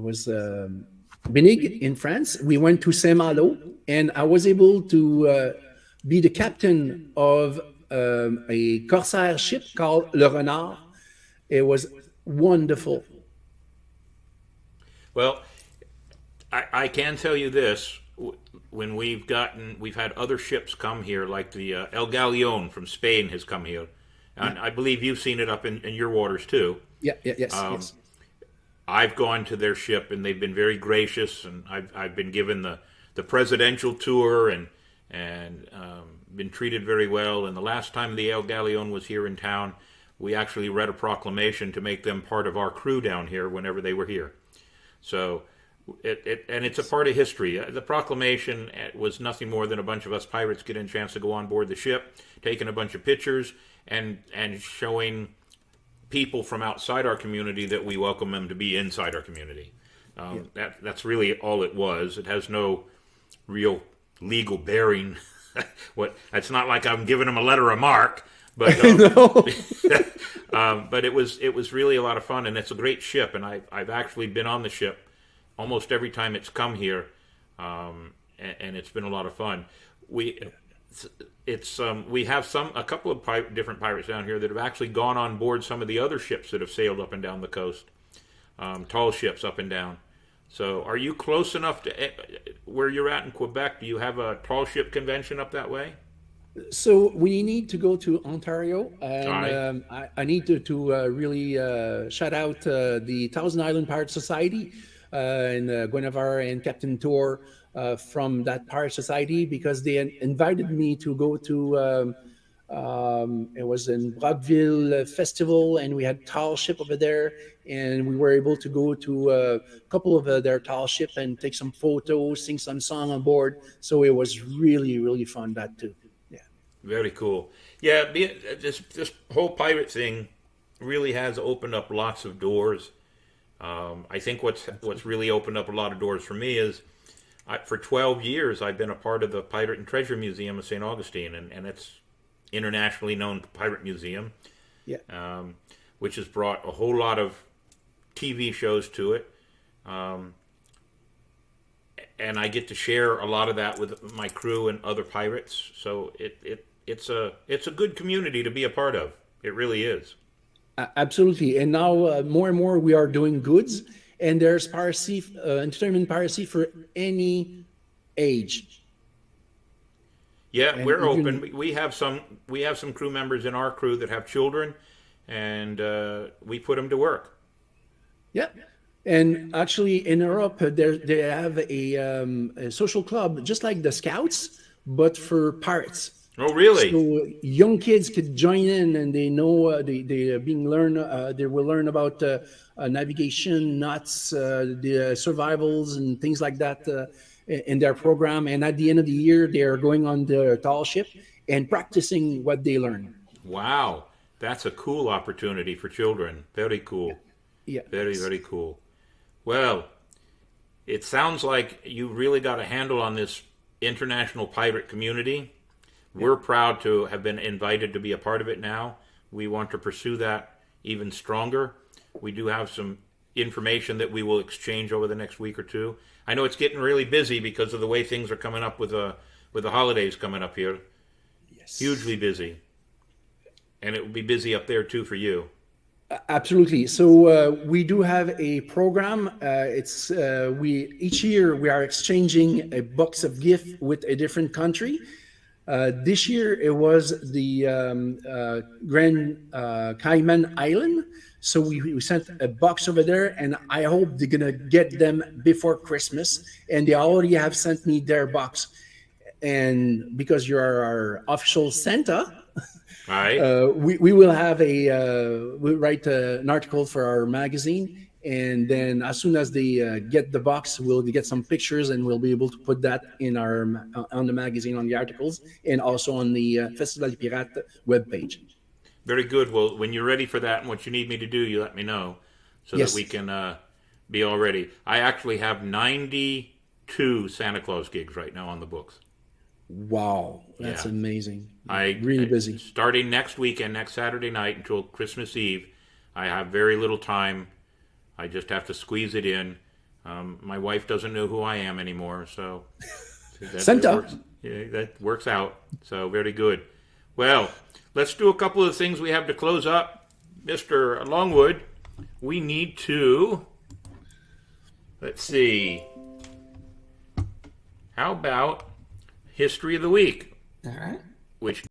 was Benig in France, we went to Saint-Malo, and I was able to be the captain of a corsair ship called Le Renard. It was wonderful. Well, I can tell you this. When we've had other ships come here, like the El Galeon from Spain has come here, and I believe you've seen it up in your waters too. Yes. I've gone to their ship, and they've been very gracious, and I've been given the presidential tour and been treated very well. And the last time the El Galeon was here in town, we actually read a proclamation to make them part of our crew down here whenever they were here. So. And it's a part of history. The proclamation was nothing more than a bunch of us pirates getting a chance to go on board the ship, taking a bunch of pictures, and showing people from outside our community that we welcome them to be inside our community. That's really all it was. It has no real legal bearing. It's not like I'm giving them a letter of marque, but but it was really a lot of fun, and it's a great ship. And I've actually been on the ship almost every time it's come here, and it's been a lot of fun. We have a couple of different pirates down here that have actually gone on board some of the other ships that have sailed up and down the coast, tall ships up and down. So, are you close enough to where you're at in Quebec? Do you have a tall ship convention up that way? So we need to go to Ontario, and I need to really shout out the Thousand Island Pirate Society. And Guinevere and Captain Tour from that pirate society, because they invited me to go to it was in Brockville Festival, and we had tall ship over there, and we were able to go to a couple of their tall ship and take some photos, sing some song on board. So it was really, really fun, that too. Yeah, very cool. Yeah, this whole pirate thing really has opened up lots of doors. I think what's really opened up a lot of doors for me is for 12 years I've been a part of the Pirate and Treasure Museum of St. Augustine, and it's internationally known pirate museum, which has brought a whole lot of TV shows to it, and I get to share a lot of that with my crew and other pirates. So it's a good community to be a part of. It really is. Absolutely. And now more and more we are doing goods, and there's piracy, entertainment piracy for any age. Yeah, And we're even- open. We have some crew members in our crew that have children, and we put them to work. Yeah. And actually, in Europe, they have a social club just like the Scouts, but for pirates. Oh, really? So young kids could join in, and they know they are being learn. They will learn about navigation, knots, the survivals, and things like that in their program. And at the end of the year, they are going on the tall ship and practicing what they learn. Wow, that's a cool opportunity for children. Very cool. Yeah, Very, very cool. Well, it sounds like you really got a handle on this international pirate community. We're proud to have been invited to be a part of it now. We want to pursue that even stronger. We do have some information that we will exchange over the next week or two. I know it's getting really busy because of the way things are coming up with the holidays coming up here. Yes. Hugely busy. And it will be busy up there too for you. Absolutely. So we do have a program. It's we each year we are exchanging a box of gift with a different country. This year it was the Grand Cayman Island. So we sent a box over there, and I hope they're gonna get them before Christmas. And they already have sent me their box. And because you're our official Santa, All right? we will have we'll write an article for our magazine, and then as soon as they get the box, we'll get some pictures, and we'll be able to put that in our on the magazine, on the articles, and also on the Festival des Pirates webpage. Very good. Well, when you're ready for that and what you need me to do, you let me know so Yes. that we can be all ready. I actually have 92 Santa Claus gigs right now on the books. Wow, that's Yeah. amazing. I Really busy. Starting next weekend, next Saturday night until Christmas Eve, I have very little time. I just have to squeeze it in. My wife doesn't know who I am anymore, so Santa. that works out. So very good. Well, let's do a couple of things we have to close up. Mr. Longwood, we need to, let's see, how about History of the Week, All right. which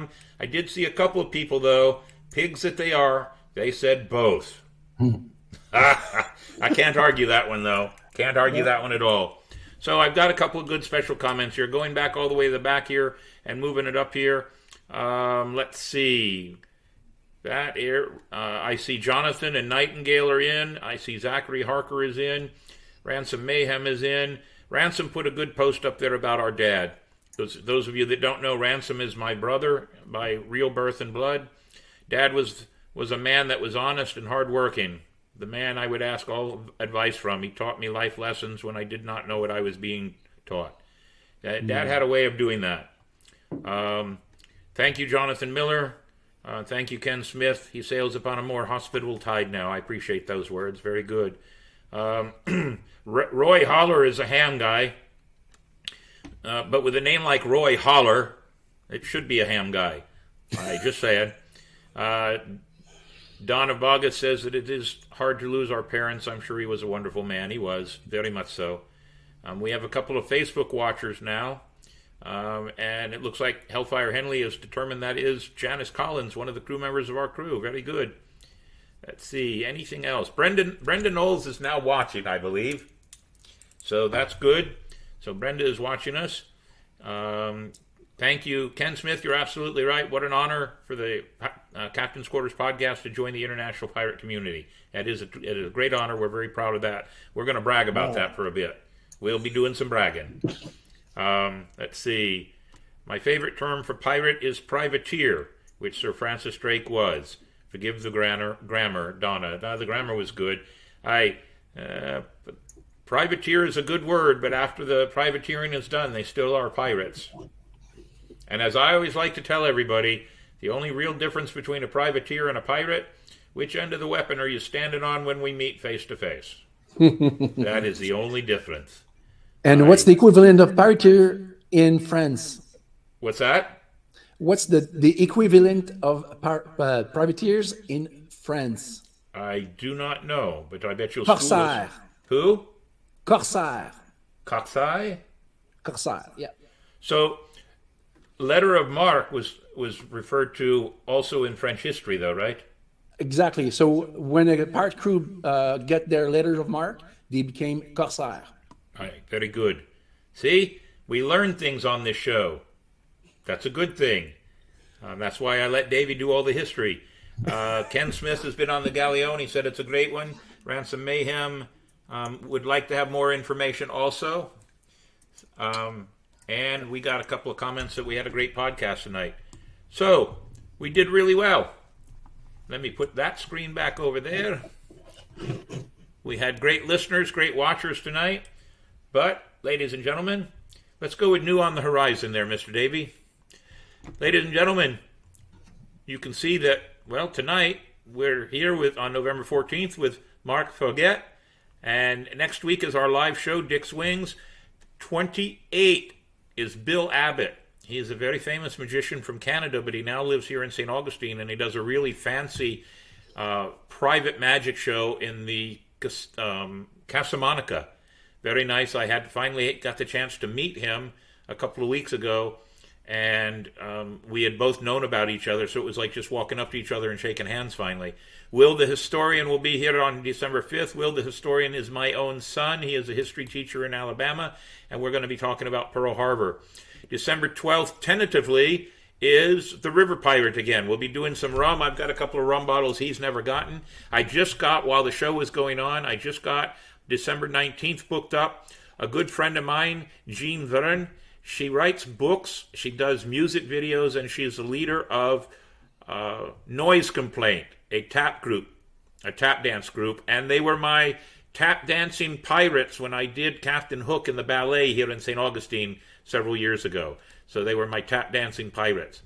Mayhem. I did see a couple of people, though, pigs that they are, they said both. I can't argue that one, though. Can't argue that one at all. So I've got a couple of good special comments here. Going back all the way to the back here and moving it up here. Let's see. That here, I see Jonathan and Nightingale are in. I see Zachary Harker is in. Ransom Mayhem is in. Ransom put a good post up there about our dad. Those of you that don't know, Ransom is my brother by real birth and blood. Dad was a man that was honest and hardworking. The man I would ask all advice from. He taught me life lessons when I did not know what I was being taught. Dad had a way of doing that. Thank you, Jonathan Miller. Thank you, Ken Smith. He sails upon a more hospitable tide now. I appreciate those words. Very good. Roy Holler is a ham guy. But with a name like Roy Holler, it should be a ham guy. I just said. Don Abaga says that it is hard to lose our parents. I'm sure he was a wonderful man. He was, very much so. We have a couple of Facebook watchers now. And it looks like Hellfire Henley has determined that is Janice Collins, one of the crew members of our crew. Very good. Let's see. Anything else? Brenda Knowles is now watching, I believe. So that's good. So Brenda is watching us. Thank you, Ken Smith. You're absolutely right. What an honor for the Captain's Quarters Podcast to join the international pirate community. It is a great honor. We're very proud of that. We're going to brag about that for a bit. We'll be doing some bragging. Let's see. My favorite term for pirate is privateer, which Sir Francis Drake was. Forgive the grammar, Donna. The grammar was good. Privateer is a good word, but after the privateering is done, they still are pirates. And as I always like to tell everybody, the only real difference between a privateer and a pirate, which end of the weapon are you standing on when we meet face to face? That is the only difference. And what's the equivalent of privateer in France? What's that? What's the equivalent of privateers in France? I do not know, but I bet you'll Corsair. Who? Corsair. Corsair? Corsair, yeah. So, letter of marque was referred to also in French history, though, right? Exactly. So when a pirate crew get their letter of marque, they became Corsair. All right, very good. See, we learn things on this show. That's a good thing. That's why I let Davey do all the history. Ken Smith has been on the Galleon. He said it's a great one. Ransom Mayhem would like to have more information also. And we got a couple of comments that we had a great podcast tonight. So, we did really well. Let me put that screen back over there. We had great listeners, great watchers tonight. But, ladies and gentlemen, let's go with new on the horizon there, Mr. Davey. Ladies and gentlemen, you can see that, well, tonight we're here on November 14th with Marck Foguet. And next week is our live show, Dick's Wings. 28 is Bill Abbott. He is a very famous magician from Canada, but he now lives here in St. Augustine, and he does a really fancy private magic show in the Casa Monica. Very nice. I had finally got the chance to meet him a couple of weeks ago, and we had both known about each other, so it was like just walking up to each other and shaking hands finally. Will the Historian will be here on December 5th. Will the Historian is my own son. He is a history teacher in Alabama, and we're going to be talking about Pearl Harbor. December 12th, tentatively, is the River Pirate again. We'll be doing some rum. I've got a couple of rum bottles he's never gotten. I just got, while the show was going on, I just got December 19th booked up. A good friend of mine, Jean Verne, she writes books, she does music videos, and she's the leader of Noise Complaint, a tap dance group, and they were my tap dancing pirates when I did Captain Hook in the ballet here in St. Augustine several years ago. So they were my tap dancing pirates.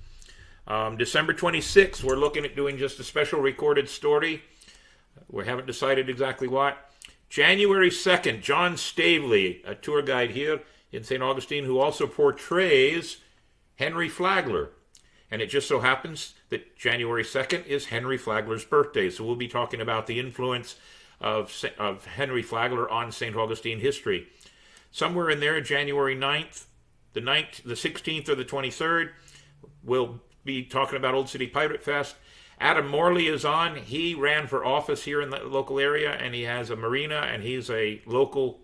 December 26th, we're looking at doing just a special recorded story. We haven't decided exactly what. January 2nd, John Stavely, a tour guide here in St. Augustine, who also portrays Henry Flagler. And it just so happens that January 2nd is Henry Flagler's birthday. So we'll be talking about the influence of Henry Flagler on St. Augustine history. Somewhere in there, January 9th, the 16th or the 23rd, we'll be talking about Old City Pirate Fest. Adam Morley is on. He ran for office here in the local area, and he has a marina, and he's a local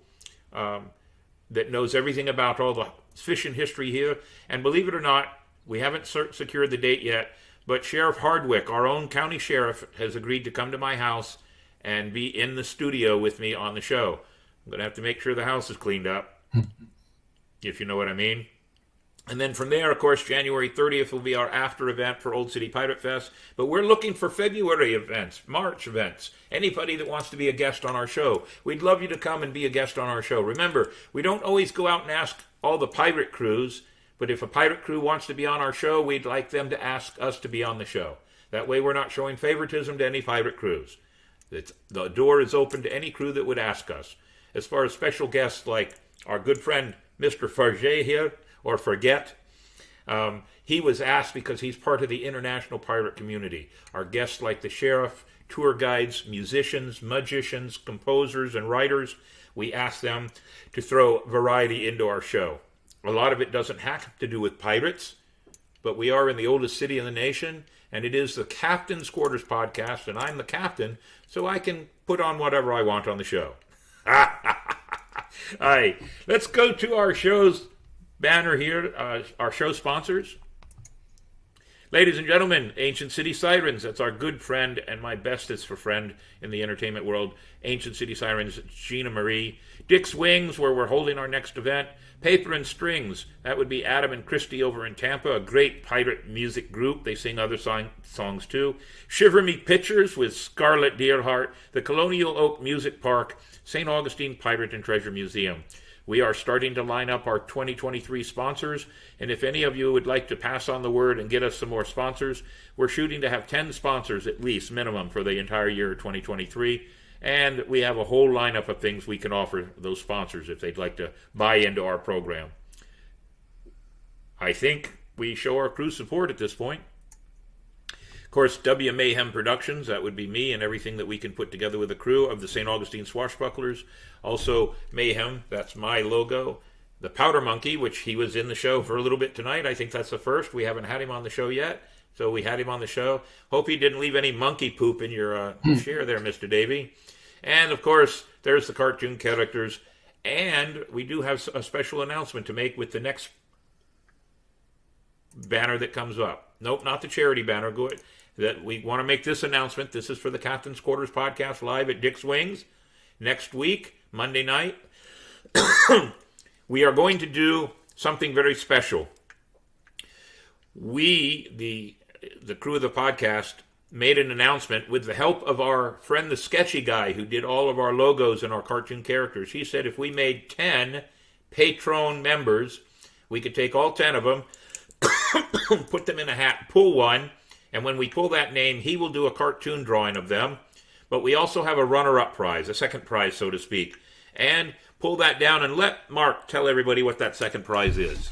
that knows everything about all the fishing history here. And believe it or not, we haven't secured the date yet, but Sheriff Hardwick, our own county sheriff, has agreed to come to my house and be in the studio with me on the show. I'm going to have to make sure the house is cleaned up, if you know what I mean. And then from there, of course, January 30th will be our after event for Old City Pirate Fest. But we're looking for February events, March events, anybody that wants to be a guest on our show. We'd love you to come and be a guest on our show. Remember, we don't always go out and ask all the pirate crews, but if a pirate crew wants to be on our show, we'd like them to ask us to be on the show. That way we're not showing favoritism to any pirate crews. The door is open to any crew that would ask us. As far as special guests like our good friend Mr. Farget here, or Forget, he was asked because he's part of the international pirate community. Our guests like the sheriff, tour guides, musicians, magicians, composers, and writers, we ask them to throw variety into our show. A lot of it doesn't have to do with pirates, but we are in the oldest city in the nation, and it is the Captain's Quarters Podcast, and I'm the captain, so I can put on whatever I want on the show. All right, let's go to our show's banner here, our show sponsors. Ladies and gentlemen, Ancient City Sirens, that's our good friend and my bestest for friend in the entertainment world. Ancient City Sirens, Gina Marie. Dick's Wings, where we're holding our next event. Paper and Strings, that would be Adam and Christy over in Tampa, a great pirate music group. They sing other songs too. Shiver Me Pictures with Scarlett Deerhart, the Colonial Oak Music Park, St. Augustine Pirate and Treasure Museum. We are starting to line up our 2023 sponsors, and if any of you would like to pass on the word and get us some more sponsors, we're shooting to have 10 sponsors at least, minimum, for the entire year of 2023, and we have a whole lineup of things we can offer those sponsors if they'd like to buy into our program. I think we show our crew support at this point. Of course, W. Mayhem Productions, that would be me and everything that we can put together with the crew of the St. Augustine Swashbucklers. Also, Mayhem, that's my logo. The Powder Monkey, which he was in the show for a little bit tonight. I think that's the first. We haven't had him on the show yet, so we had him on the show. Hope he didn't leave any monkey poop in your share there, Mr. Davey. And, of course, there's the cartoon characters. And we do have a special announcement to make with the next banner that comes up. Nope, not the charity banner. Go ahead. That we want to make this announcement. This is for the Captain's Quarters Podcast live at Dick's Wings. Next week, Monday night, we are going to do something very special. We, the crew of the podcast, made an announcement with the help of our friend the Sketchy Guy who did all of our logos and our cartoon characters. He said if we made 10 Patreon members, we could take all 10 of them, put them in a hat, pull one, and when we pull that name, he will do a cartoon drawing of them. But we also have a runner-up prize, a second prize, so to speak. And pull that down and let Mark tell everybody what that second prize is.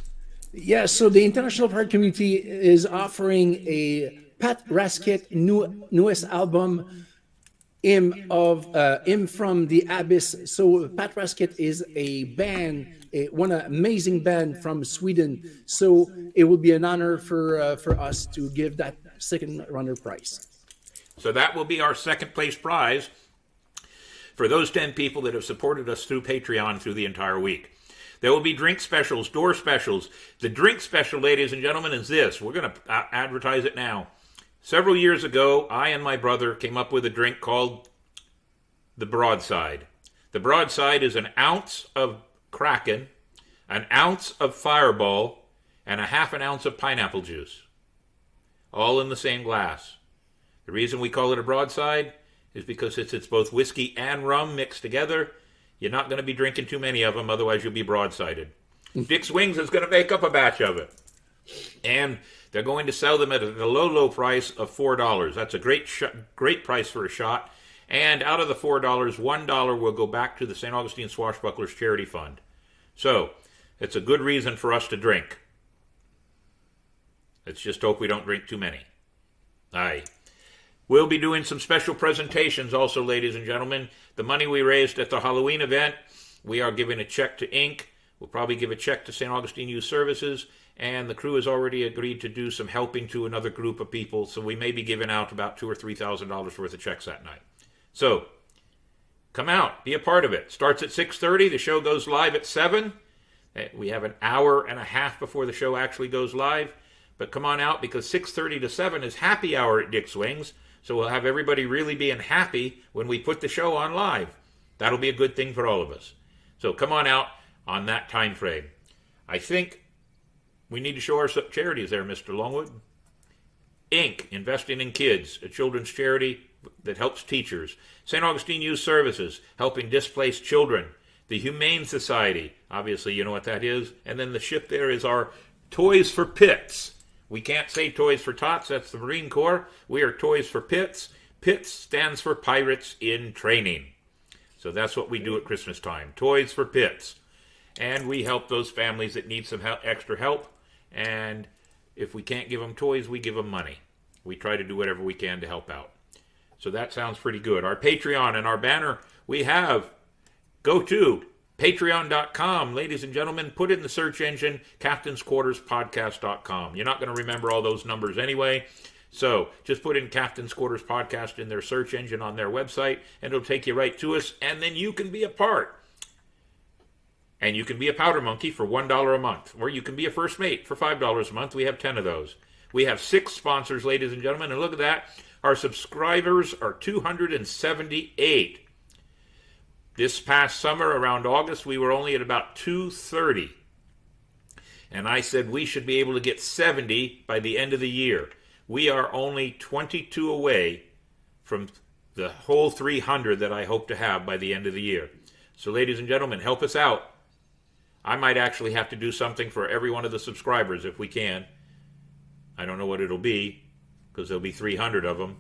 Yeah, so the international pirate community is offering a Pat Raskett newest album, Him from the Abyss. So Pat Raskett is a band, one amazing band from Sweden. So it will be an honor for us to give that second runner prize. So that will be our second place prize for those 10 people that have supported us through Patreon through the entire week. There will be drink specials, door specials. The drink special, ladies and gentlemen, is this. We're going to advertise it now. Several years ago, I and my brother came up with a drink called the Broadside. The Broadside is an ounce of Kraken, an ounce of Fireball, and a half an ounce of pineapple juice, all in the same glass. The reason we call it a Broadside is because it's both whiskey and rum mixed together. You're not going to be drinking too many of them, otherwise you'll be broadsided. Dick's Wings is going to make up a batch of it. And they're going to sell them at a low, low price of $4. That's a great price for a shot. And out of the $4, $1 will go back to the St. Augustine Swashbucklers Charity Fund. So, it's a good reason for us to drink. Let's just hope we don't drink too many. Aye. We'll be doing some special presentations also, ladies and gentlemen. The money we raised at the Halloween event, we are giving a check to Inc. We'll probably give a check to St. Augustine Youth Services, and the crew has already agreed to do some helping to another group of people, so we may be giving out about $2,000 or $3,000 worth of checks that night. So, come out, be a part of it. Starts at 6:30, the show goes live at 7. We have an hour and a half before the show actually goes live, but come on out because 6:30 to 7 is happy hour at Dick's Wings, so we'll have everybody really being happy when we put the show on live. That'll be a good thing for all of us. So come on out on that time frame. I think we need to show our charities there, Mr. Longwood. Inc., Investing in Kids, a children's charity that helps teachers. St. Augustine Youth Services, helping displaced children. The Humane Society, obviously you know what that is. And then the ship there is our Toys for Pits. We can't say Toys for Tots, that's the Marine Corps. We are Toys for Pits. PITS stands for Pirates in Training. So that's what we do at Christmas time, Toys for Pits. And we help those families that need some extra help. And if we can't give them toys, we give them money. We try to do whatever we can to help out. So that sounds pretty good. Our Patreon and our banner, we have, go to patreon.com. Ladies and gentlemen, put in the search engine, Capt's Quarters Podcast.com. You're not going to remember all those numbers anyway. So just put in Capt's Quarters Podcast in their search engine on their website, and it'll take you right to us, and then you can be a part. And you can be a powder monkey for $1 a month, or you can be a first mate for $5 a month. We have 10 of those. We have 6 sponsors, ladies and gentlemen, and look at that. Our subscribers are 278. This past summer, around August, we were only at about 230. And I said we should be able to get 70 by the end of the year. We are only 22 away from the whole 300 that I hope to have by the end of the year. So, ladies and gentlemen, help us out. I might actually have to do something for every one of the subscribers if we can. I don't know what it'll be, because there'll be 300 of them.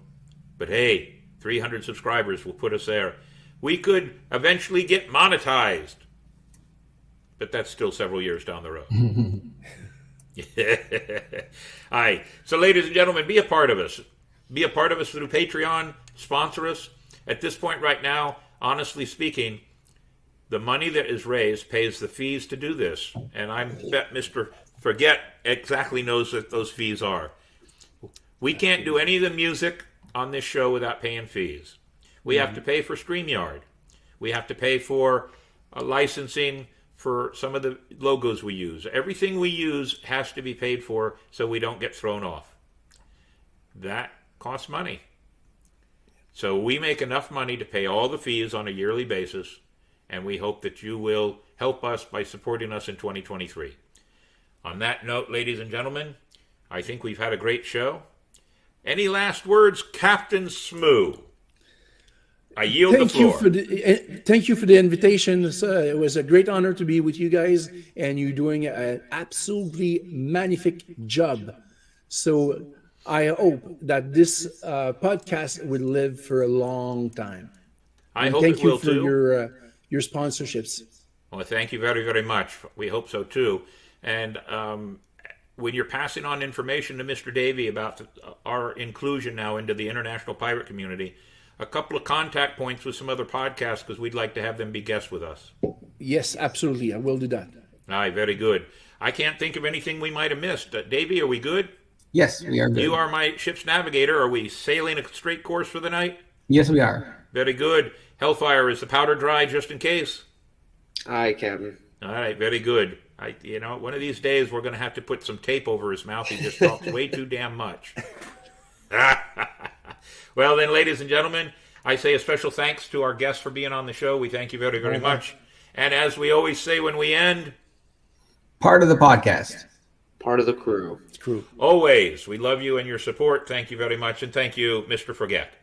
But hey, 300 subscribers will put us there. We could eventually get monetized. But that's still several years down the road. All right. So, ladies and gentlemen, be a part of us. Be a part of us through Patreon. Sponsor us. At this point right now, honestly speaking, the money that is raised pays the fees to do this. And I bet Mr. Forget exactly knows what those fees are. We can't do any of the music on this show without paying fees. We have to pay for StreamYard. We have to pay for licensing for some of the logos we use. Everything we use has to be paid for so we don't get thrown off. That costs money. So we make enough money to pay all the fees on a yearly basis, and we hope that you will help us by supporting us in 2023. On that note, ladies and gentlemen, I think we've had a great show. Any last words, Capt'n Smoo? I yield the floor. Thank you for the invitation. It was a great honor to be with you guys, and you're doing an absolutely magnific job. So I hope that this podcast will live for a long time. I hope it will too. Thank you for your sponsorships. Well, thank you very, very much. We hope so too. And when you're passing on information to Mr. Davey about our inclusion now into the international pirate community, a couple of contact points with some other podcasts, because we'd like to have them be guests with us. Yes, absolutely. I will do that. All right, very good. I can't think of anything we might have missed. Davey, are we good? Yes, we are good. You are my ship's navigator. Are we sailing a straight course for the night? Yes, we are. Very good. Hellfire, is the powder dry just in case? Aye, Captain. All right, very good. One of these days we're going to have to put some tape over his mouth. He just talks way too damn much. Well, then, ladies and gentlemen, I say a special thanks to our guests for being on the show. We thank you very, very much. And as we always say when we end, part of the podcast. Part of the crew. Crew. Always. We love you and your support. Thank you very much. And thank you, Mr. Forget.